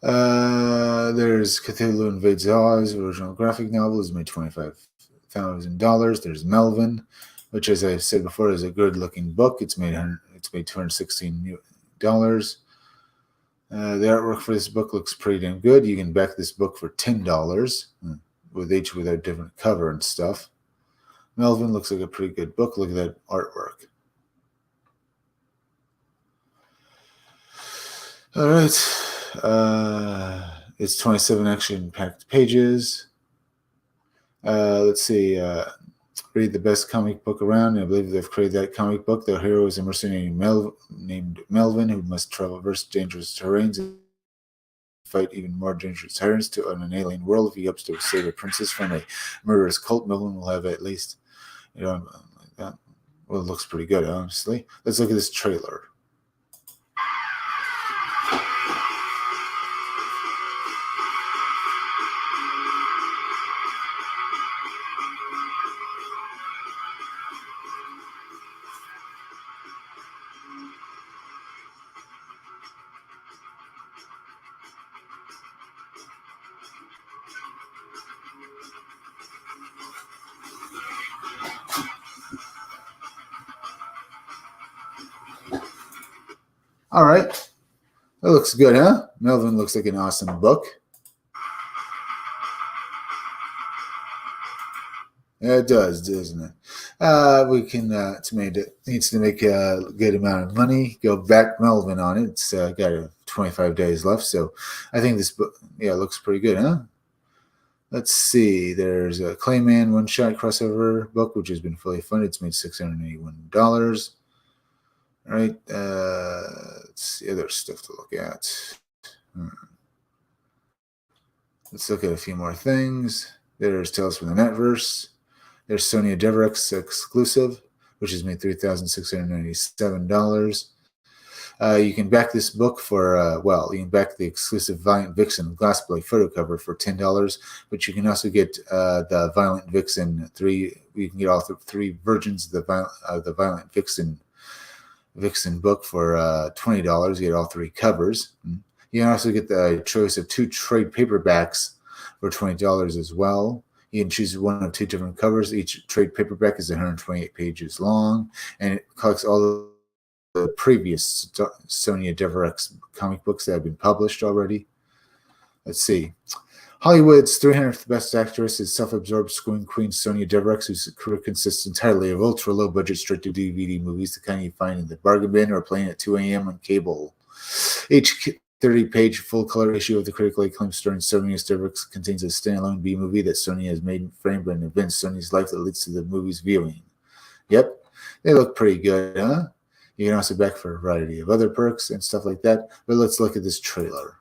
There's Cthulhu Invades Oz. Original graphic novel is made $25,000. There's Melvin, which, as I said before, is a good-looking book. It's made $216. The artwork for this book looks pretty damn good. You can back this book for $10 with a different cover and stuff. Melvin looks like a pretty good book. Look at that artwork. All right. It's 27 action-packed pages. Let's see. Read the best comic book around. I believe they've created that comic book. Their hero is a mercenary named Melvin who must traverse dangerous terrains and fight even more dangerous tyrants on an alien world. If he hopes to save a princess from a murderous cult, Melvin will have at least, like that. Well, it looks pretty good, honestly. Let's look at this trailer. All right. That looks good, huh? Melvin looks like an awesome book. Yeah, it does, doesn't it? We can, needs to make a good amount of money. Go back Melvin on it. It's got 25 days left. So I think this book, looks pretty good, huh? Let's see. There's a Clayman one-shot crossover book, which has been fully funded. It's made $681. All right, let's see other stuff to look at. Let's look at a few more things. There's Tales from the Netverse. There's Sonia Deverex exclusive, which has made $3,697. You can back this book for, you can back the exclusive Violent Vixen Glassplay photo cover for $10, but you can also get the Violent Vixen 3. You can get all three versions of the Violent Vixen book for $20. You get all three covers. You can also get the choice of 2 trade paperbacks for $20 as well. You can choose one of 2 different covers. Each trade paperback is 128 pages long, and it collects all the previous Sonia Deverex comic books that have been published already. Let's see. Hollywood's 300th best actress is self-absorbed scream queen Sonia Deverex, whose career consists entirely of ultra-low-budget straight-to-DVD movies, the kind you find in the bargain bin or playing at 2 a.m. on cable. Each 30-page full-color issue of the critically acclaimed starring Sonia Deverex contains a standalone B-movie that Sonia has made framed by an event in Sonia's life that leads to the movie's viewing. Yep, they look pretty good, huh? You can also back for a variety of other perks and stuff like that, but let's look at this trailer.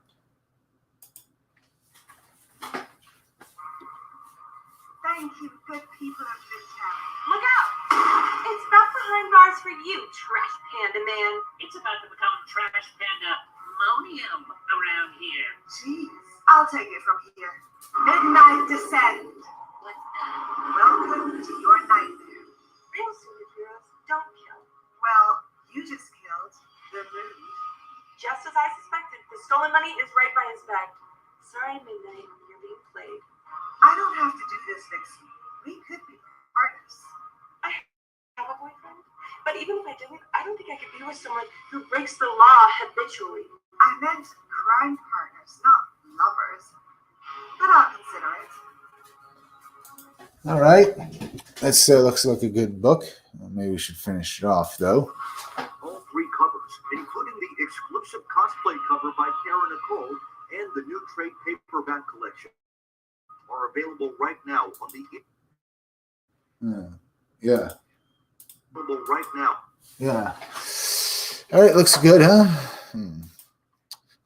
Thank you, good people of this town. Look out! It's not behind bars for you, trash panda man. It's about to become trash pandemonium around here. Jeez, I'll take it from here. Midnight descend. What's that? Welcome to your nightmare. Real superheroes don't kill. Well, you just killed the mood. Just as I suspected, the stolen money is right by his bag. Sorry, Midnight, you're being played. I don't have to do this, Vixen. We could be partners. I have a boyfriend, but even if I didn't, I don't think I could be with someone who breaks the law habitually. I meant crime partners, not lovers. But I'll consider it. All right. That looks like a good book. Maybe we should finish it off, though. All 3 covers, including the exclusive cosplay cover by Karen Nicole and the new trade paperback collection, are available right now on the. Yeah. Available right now. Yeah. All right. Looks good, huh?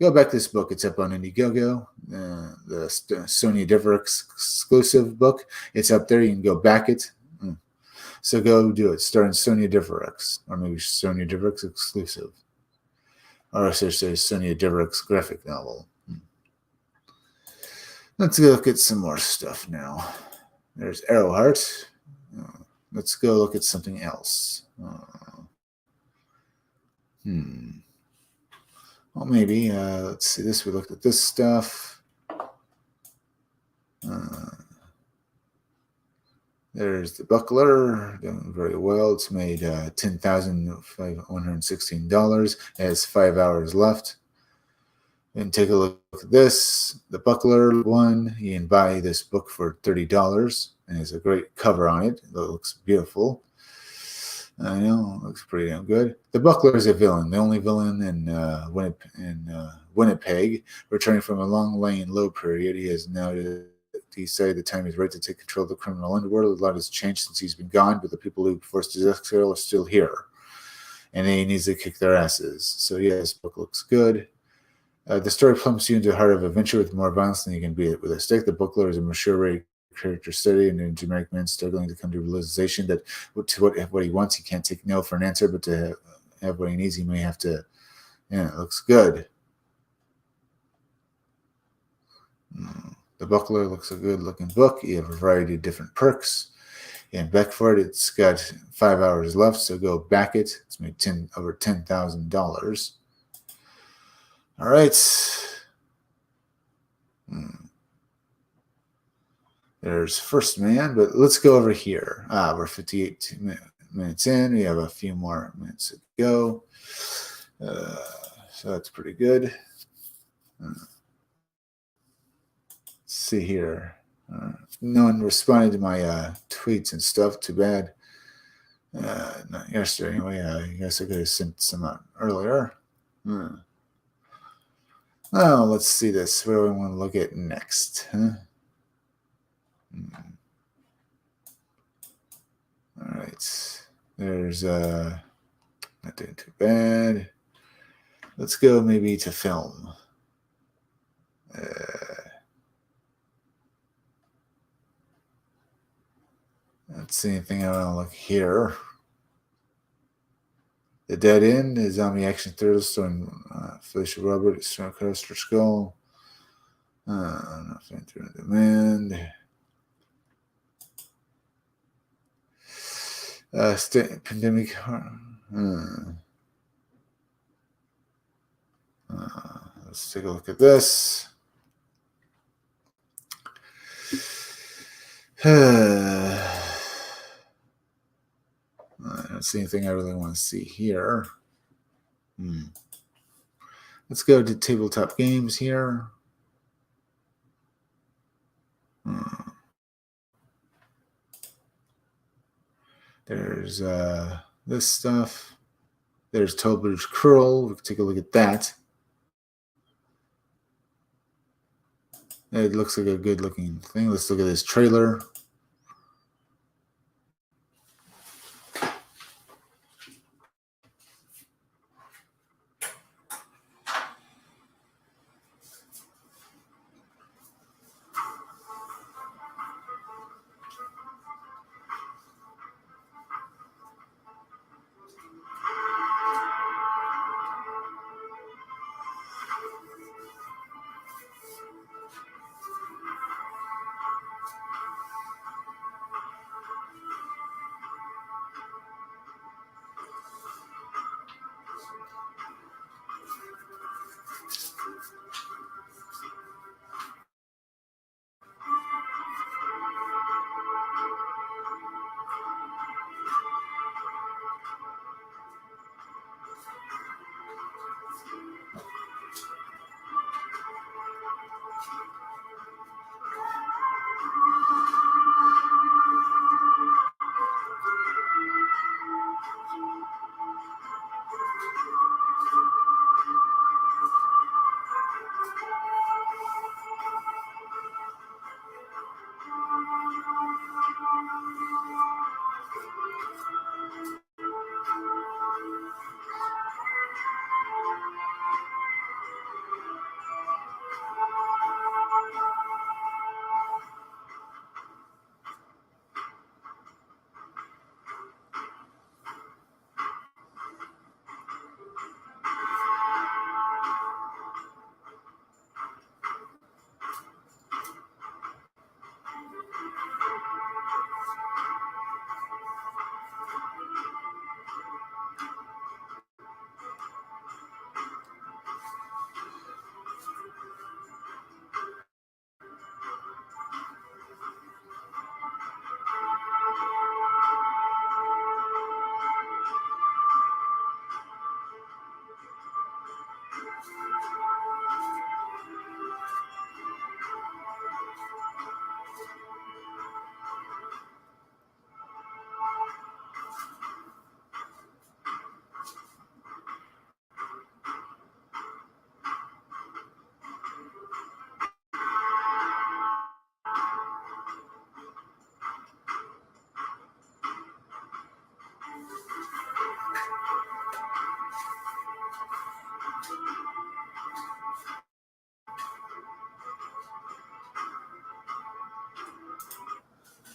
Go back to this book. It's up on Indiegogo. The Sonia Deverex exclusive book. It's up there. You can go back it. So go do it. Starring Sonia Deverex, or maybe Sonia Deverex exclusive, or I should say Sonia Deverex graphic novel. Let's look at some more stuff now. There's Arrowheart. Let's go look at something else. Well, maybe. Let's see this. We looked at this stuff. There's the Buckler, doing very well. It's made $10,116. It has 5 hours left. And take a look at this. The Buckler one, you can buy this book for $30. And there's a great cover on it. It looks beautiful. I know, it looks pretty damn good. The Buckler is a villain, the only villain in Winnipeg. Returning from a long-laying low period, he has now decided the time is right to take control of the criminal underworld. A lot has changed since he's been gone, but the people who forced his exile are still here. And he needs to kick their asses. So yeah, this book looks good. The story plumps you into the heart of adventure with more violence than you can beat it with a stick. The Buckler is a mature character study and a generic man struggling to come to realization that what he wants, he can't take no for an answer, but to have what he needs, he may have to. Yeah, it looks good. The Buckler looks a good looking book. You have a variety of different perks. And Beckford, it's got 5 hours left, so go back it. It's made over $10,000. All right. There's First Man, but let's go over here. We're 58 minutes in. We have a few more minutes to go. So that's pretty good. Let's see here. No one responded to my tweets and stuff. Too bad. Not yesterday anyway. I guess I could have sent some out earlier. Oh, let's see this. What do we want to look at next? All right. There's not doing too bad. Let's go maybe to film. Let's see anything I want to look here. The Dead End is zombie action thriller starring Felicia Robert, Strong Crusher Skull. Nothing through demand. Pandemic. Let's take a look at this. I don't see anything I really want to see here. Let's go to tabletop games here. There's this stuff. There's Tollbridge Curl. We can take a look at that. It looks like a good looking thing. Let's look at this trailer.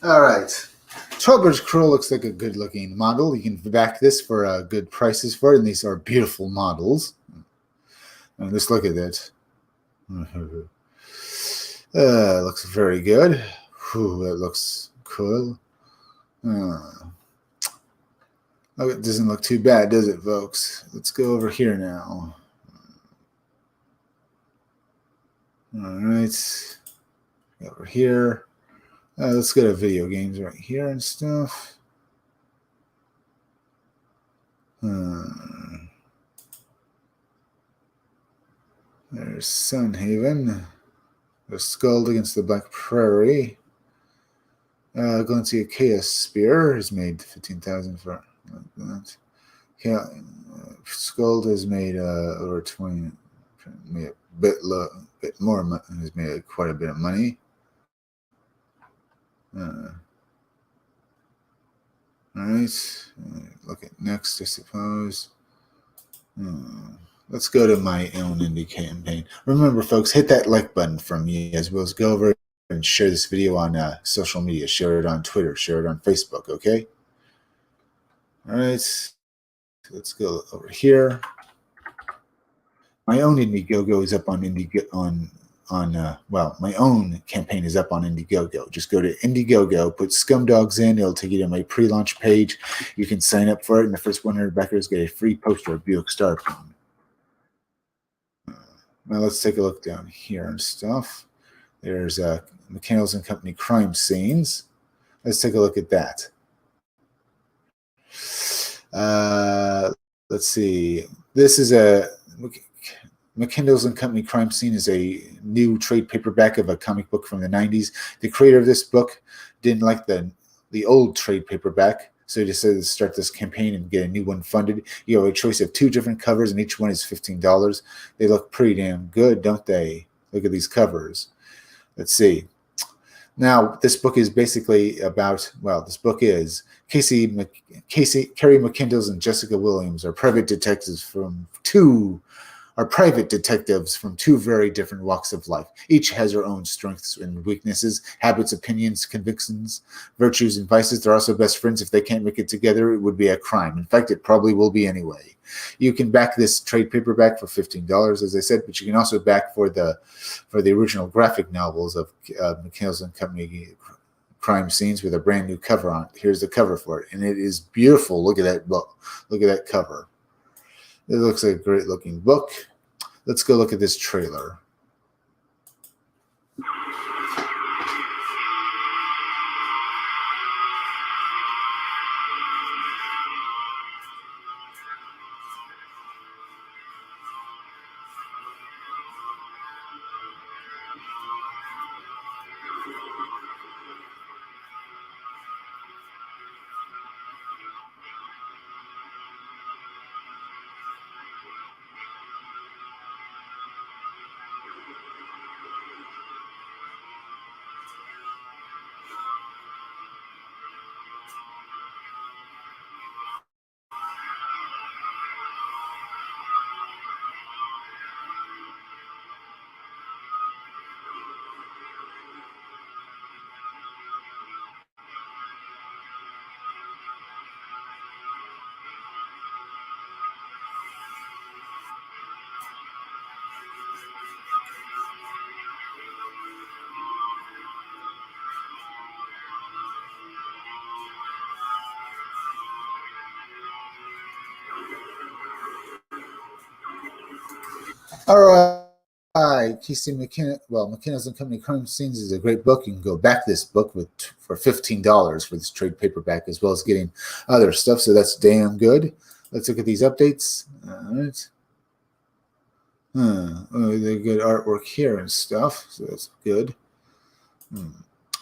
All right. Trowbridge Crow looks like a good-looking model. You can back this for good prices for it, and these are beautiful models. And just look at it. Looks very good. Whew, that looks cool. Oh, it doesn't look too bad, does it, folks? Let's go over here now. All right. Over here. Let's go to video games right here and stuff. There's Sunhaven. There's Skull against the Black Prairie. Going to see a Chaos Spear is made 15,000 for that. Skull has made over 20, made a bit more, has made quite a bit of money. All right, look at next, I suppose. Let's go to my own indie campaign. Remember, folks, hit that like button for me as well as go over and share this video on social media. Share it on Twitter. Share it on Facebook, okay? All right, let's go over here. My own Indiegogo is up on my own campaign is up on Indiegogo. Just go to Indiegogo, put Scumdogs in. It'll take you to my pre-launch page. You can sign up for it, and the first 100 backers get a free poster of Buick Starpone. Now let's take a look down here and stuff. There's McCandles and Company crime scenes. Let's take a look at that. Let's see. This is a McCandles and Company crime scene is a new trade paperback of a comic book from the 90s. The creator of this book didn't like the old trade paperback, so he decided to start this campaign and get a new one funded. You have a choice of 2 different covers, and each one is $15. They look pretty damn good, don't they? Look at these covers. Let's see. Now, this book is basically about, this book is Carrie McCandles and Jessica Williams are private detectives from two very different walks of life. Each has her own strengths and weaknesses, habits, opinions, convictions, virtues, and vices. They're also best friends. If they can't make it together, it would be a crime. In fact, it probably will be anyway. You can back this trade paperback for $15, as I said, but you can also back for the original graphic novels of McCandles and Company crime scenes with a brand new cover on it. Here's the cover for it, and it is beautiful. Look at that book. Look at that cover. It looks like a great looking book. Let's go look at this trailer. All right. McCandles and Company Crime Scenes is a great book. You can go back this book for $15 for this trade paperback, as well as getting other stuff. So that's damn good. Let's look at these updates. All right. They're good artwork here and stuff. So that's good.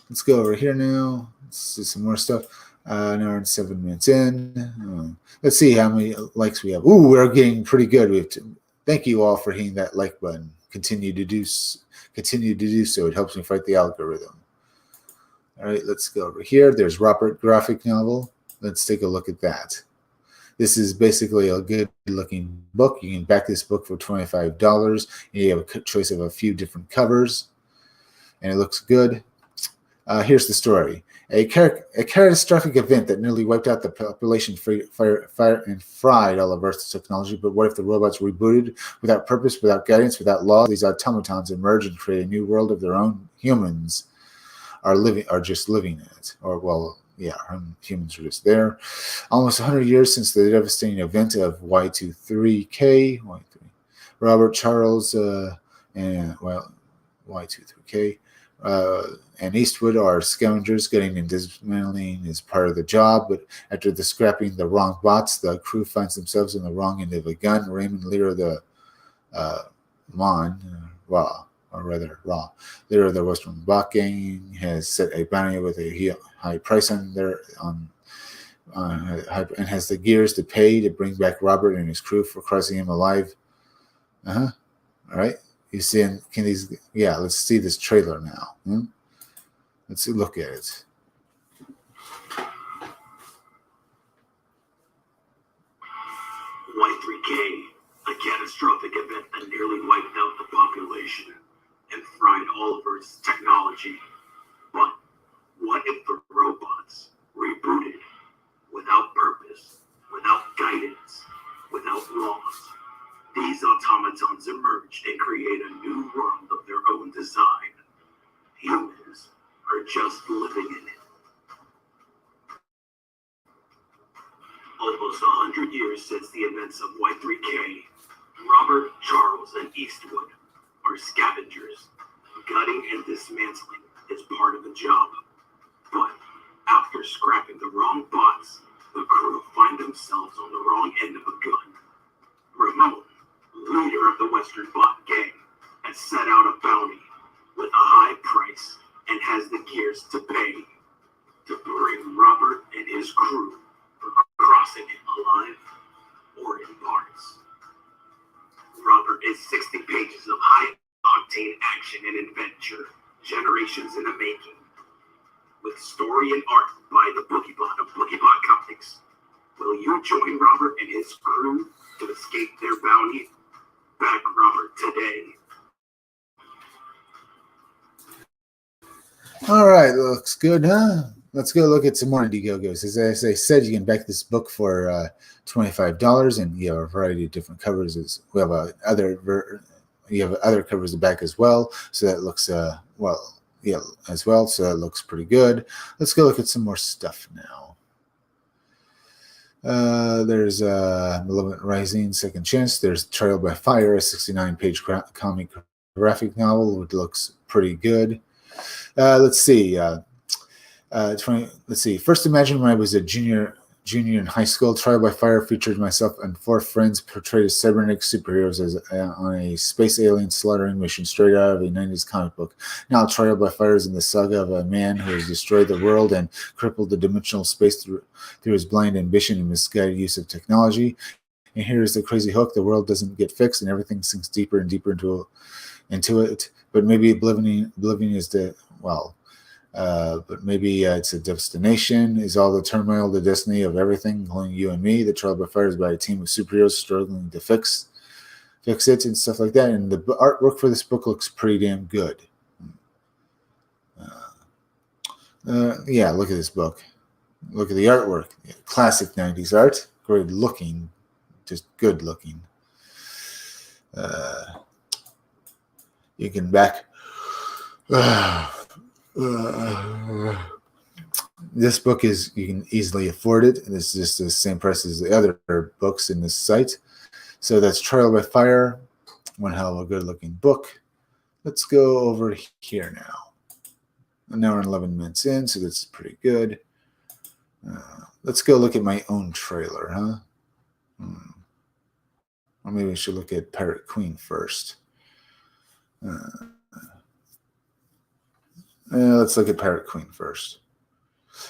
Let's go over here now. Let's see some more stuff. An hour and 7 minutes in. Let's see how many likes we have. Ooh, we're getting pretty good. We have to. Thank you all for hitting that like button. Continue to do so. It helps me fight the algorithm. All right, let's go over here. There's Robert graphic novel. Let's take a look at that. This is basically a good-looking book. You can back this book for $25. You have a choice of a few different covers, and it looks good. Here's the story. A catastrophic event that nearly wiped out the population fire and fried all of Earth's technology. But what if the robots rebooted without purpose, without guidance, without laws? These automatons emerge and create a new world of their own. Humans are just living in it. Or, well, yeah, humans are just there. Almost 100 years since the devastating event of Y23K. Robert Charles Y23K. And Eastwood are scavengers. Getting and dismantling is part of the job, but after the scrapping the wrong bots, the crew finds themselves in the wrong end of a gun. Raymond, leader of the leader of the Western Bot gang, has set a bounty with a high price on and has the gears to pay to bring back Robert and his crew for crossing him alive. All right. You see, let's see this trailer now. Let's look at it. Y3K, a catastrophic event that nearly wiped out the population and fried all of Earth's technology. But what if the robots rebooted without purpose, without guidance, without laws? These automatons emerge and create a new world of their own design. Humans are just living in it. Almost 100 years since the events of Y3K, Robert, Charles, and Eastwood are scavengers. Gutting and dismantling is part of the job. But after scrapping the wrong bots, the crew find themselves on the wrong end of a gun. Ramon, leader of the Western Bot gang, has set out a bounty with a high price and has the gears to pay to bring Robert and his crew for crossing it alive or in parts. Robert is 60 pages of high-octane action and adventure, generations in the making, with story and art by the Boogiebot of Boogiebot Comics. Will you join Robert and his crew to escape their bounty? Back Robert today. All right, looks good, huh? Let's go look at some more Indiegogos. As I said, you can back this book for $25, and you have a variety of different covers. We have you have other covers to back as well, so that looks so that looks pretty good. Let's go look at some more stuff now. There's Malevolent Rising, Second Chance. There's Trial by Fire, a 69-page comic graphic novel, which looks pretty good. Let's see. First, imagine when I was a junior in high school. Trial by Fire featured myself and 4 friends portrayed as cybernetic superheroes on a space alien slaughtering mission straight out of a 90s comic book. Now, Trial by Fire is in the saga of a man who has destroyed the world and crippled the dimensional space through his blind ambition and misguided use of technology. And here's the crazy hook: the world doesn't get fixed, and everything sinks deeper and deeper into it. But maybe oblivion is but maybe it's a destination. Is all the turmoil the destiny of everything, including you and me? The Trial by Fire is by a team of superheroes struggling to fix it and stuff like that. And the artwork for this book looks pretty damn good. Look at this book. Look at the artwork. Classic 90s art. Great looking. Just good looking. You can back... this book you can easily afford it. It's just the same price as the other books in this site. So that's Trial by Fire. One hell of a good looking book. Let's go over here now. An hour and 11 minutes in, so that's pretty good. Let's go look at my own trailer, huh? Or maybe we should look at Pirate Queen first. Let's look at Pirate Queen first.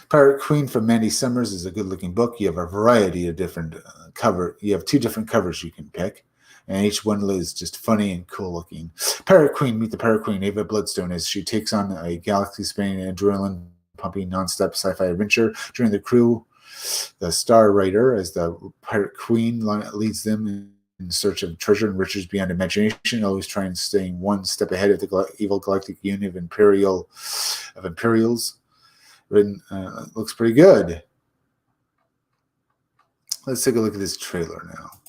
Pirate Queen from Mandy Summers is a good-looking book. You have a variety of different You have 2 different covers you can pick, and each one is just funny and cool-looking. Pirate Queen, meet the Pirate Queen, Ava Bloodstone, as she takes on a galaxy-spanning, adrenaline-pumping, non-stop sci-fi adventure. During the crew, the Star Rider, as the Pirate Queen leads them in search of treasure and riches beyond imagination, always trying to stay one step ahead of the evil galactic union of Imperial of Imperials. Written, looks pretty good. Let's take a look at this trailer now.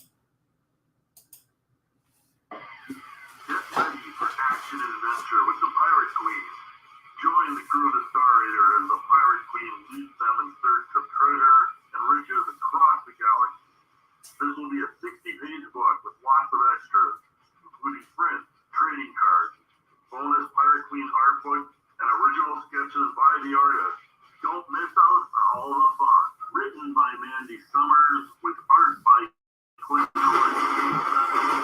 Get ready for action and adventure with the Pirate Queen. Join the crew of the Star Raider as the Pirate Queen leads them in search of treasure and riches across the galaxy. This will be a 60-page book with lots of extras, including prints, trading cards, bonus Pirate Queen art book, and original sketches by the artist. Don't miss out on all the fun. Written by Mandy Summers with art by Quinn Owen.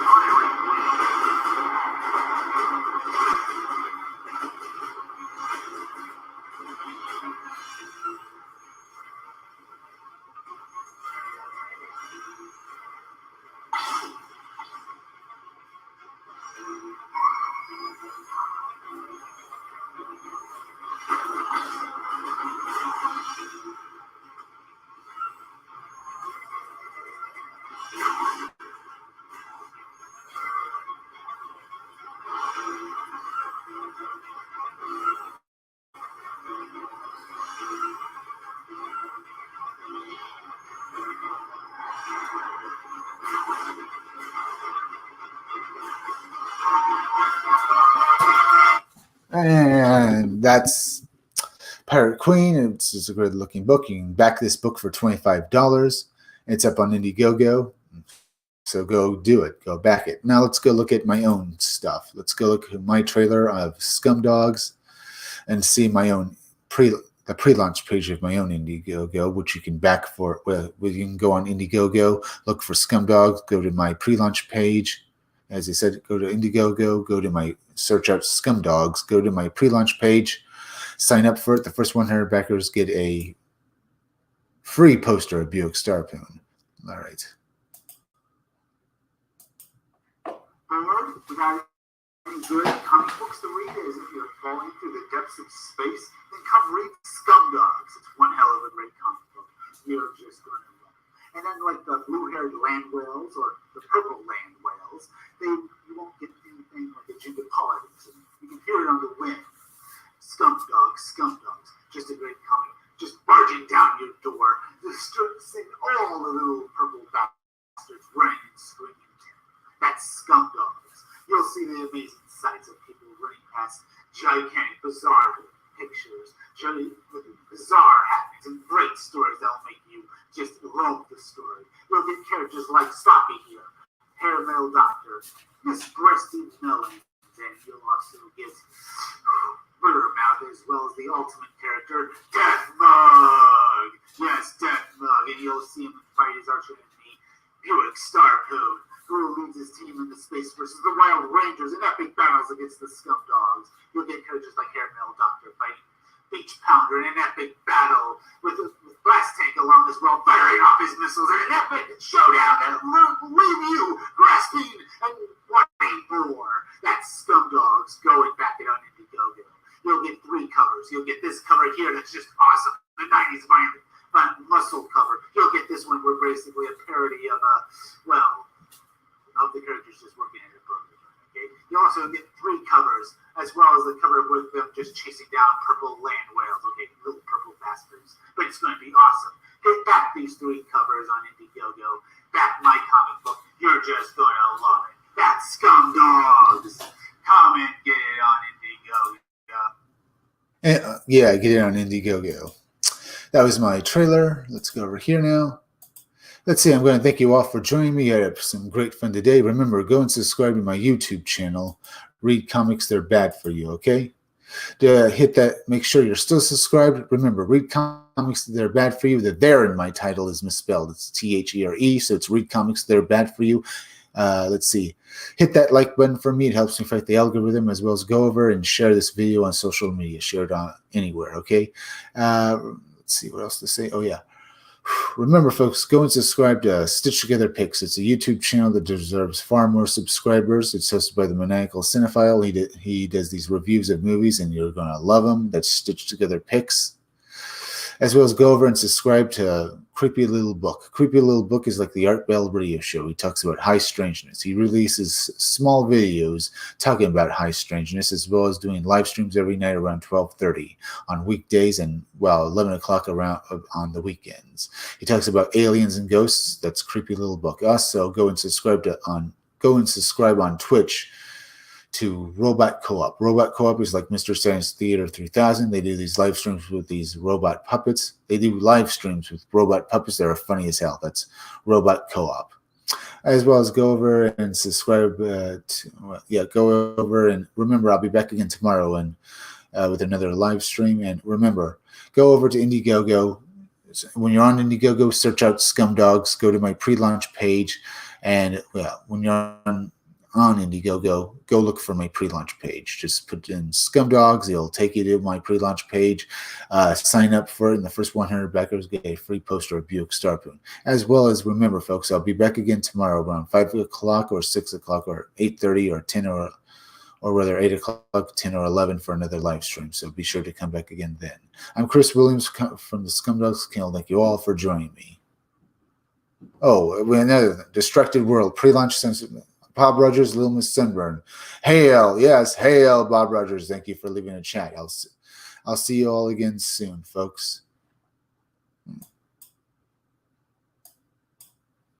Pirate Queen. And that's Pirate Queen. It's just a great looking book. You can back this book for $25. It's up on Indiegogo. So go do it. Go back it. Now let's go look at my own stuff. Let's go look at my trailer of Scumdogs and see my own the pre-launch page of my own Indiegogo, which you can back for. Well, you can go on Indiegogo, look for Scumdogs, go to my pre-launch page. As I said, go to Indiegogo, go to my search out Scumdogs, go to my pre-launch page, sign up for it. The first 100 backers get a free poster of Buick Starpoon. All right. Without any good comic books to read, as if you're falling through the depths of space, then come read Scumdogs. It's one hell of a great comic book. You're just going to love it. And then, like the blue-haired land whales or the purple land whales, you won't get anything like a Judith Pollard. You can hear it on the wind. Scumdogs. Just a great comic. Just barging down your door, destroying all the little purple bastards running and screaming. That's Scumdogs. You'll see the amazing sights of people running past gigantic, bizarre pictures, bizarre happenings, and great stories that'll make you just love the story. You'll get characters like Sloppy here, Hair Metal Doctor, Miss Breasty Melons, and you'll also get Blurmouth as well as the ultimate character, Death Mug. Yes, Death Mug, and you'll see him fight his arch enemy, Buick Starpoon, who leads his team into space versus the Wild Rangers in epic battles against the Scumdogs. You'll get characters like Hair Metal Doctor fighting Beach Pounder in an epic battle with Blast Tank along as well, firing off his missiles in an epic showdown that will leave you grasping and wanting more. That's Scumdogs. Go and back it on Indiegogo. You'll get 3 covers. You'll get this cover here that's just awesome. The 90s violent muscle cover. You'll get this one where basically a parody of of the characters just working at a burger. Okay. You also get 3 covers, as well as the cover with them just chasing down purple land whales. Okay, little purple bastards. But it's going to be awesome. Back these 3 covers on Indiegogo. Back my comic book. You're just going to love it. That's Scumdogs. Come and get it on Indiegogo. Yeah, get it on Indiegogo. That was my trailer. Let's go over here now. Let's see, I'm going to thank you all for joining me. I had some great fun today. Remember, go and subscribe to my YouTube channel. Read comics, they're bad for you, okay? Hit that, make sure you're still subscribed. Remember, read comics, they're bad for you. The there in my title is misspelled. It's T-H-E-R-E, so it's read comics, they're bad for you. Let's see. Hit that like button for me. It helps me fight the algorithm, as well as go over and share this video on social media. Share it on anywhere, okay? Let's see what else to say. Oh, yeah. Remember, folks, go and subscribe to Stitch Together Picks. It's a YouTube channel that deserves far more subscribers. It's hosted by the Maniacal Cinephile. He does these reviews of movies, and you're going to love them. That's Stitch Together Picks. As well as go over and subscribe to Creepy Little Book. Creepy Little Book is like the Art Bell radio show. He talks about high strangeness. He releases small videos talking about high strangeness, as well as doing live streams every night around 12:30 on weekdays and 11 o'clock around on the weekends. He talks about aliens and ghosts. That's Creepy Little Book. Also, go and subscribe on Twitch to Robot Co-op. Robot Co-op is like Mr. Science Theater 3000. They do these live streams with these robot puppets. They do live streams with robot puppets that are funny as hell. That's Robot Co-op. As well as go over and subscribe go over and remember, I'll be back again tomorrow and with another live stream. And remember, go over to Indiegogo. When you're on Indiegogo, search out Scumdogs. Go to my pre-launch page, and when you're on Indiegogo, go look for my pre-launch page. Just put in Scumdogs. It'll take you to my pre-launch page. Sign up for it, and the first 100 backers get a free poster of Buick Starpoon. As well as remember, folks, I'll be back again tomorrow around 5 o'clock or 6 o'clock or 8:30 or 10 or rather 8 o'clock, 10 or 11 for another live stream. So be sure to come back again then. I'm Chris Williams from the Scumdogs Channel. Thank you all for joining me. Oh, another Distracted World pre-launch sentiment. Bob Rogers, Little Miss Sunburn. Hail, yes, hail, Bob Rogers. Thank you for leaving a chat. I'll see you all again soon, folks.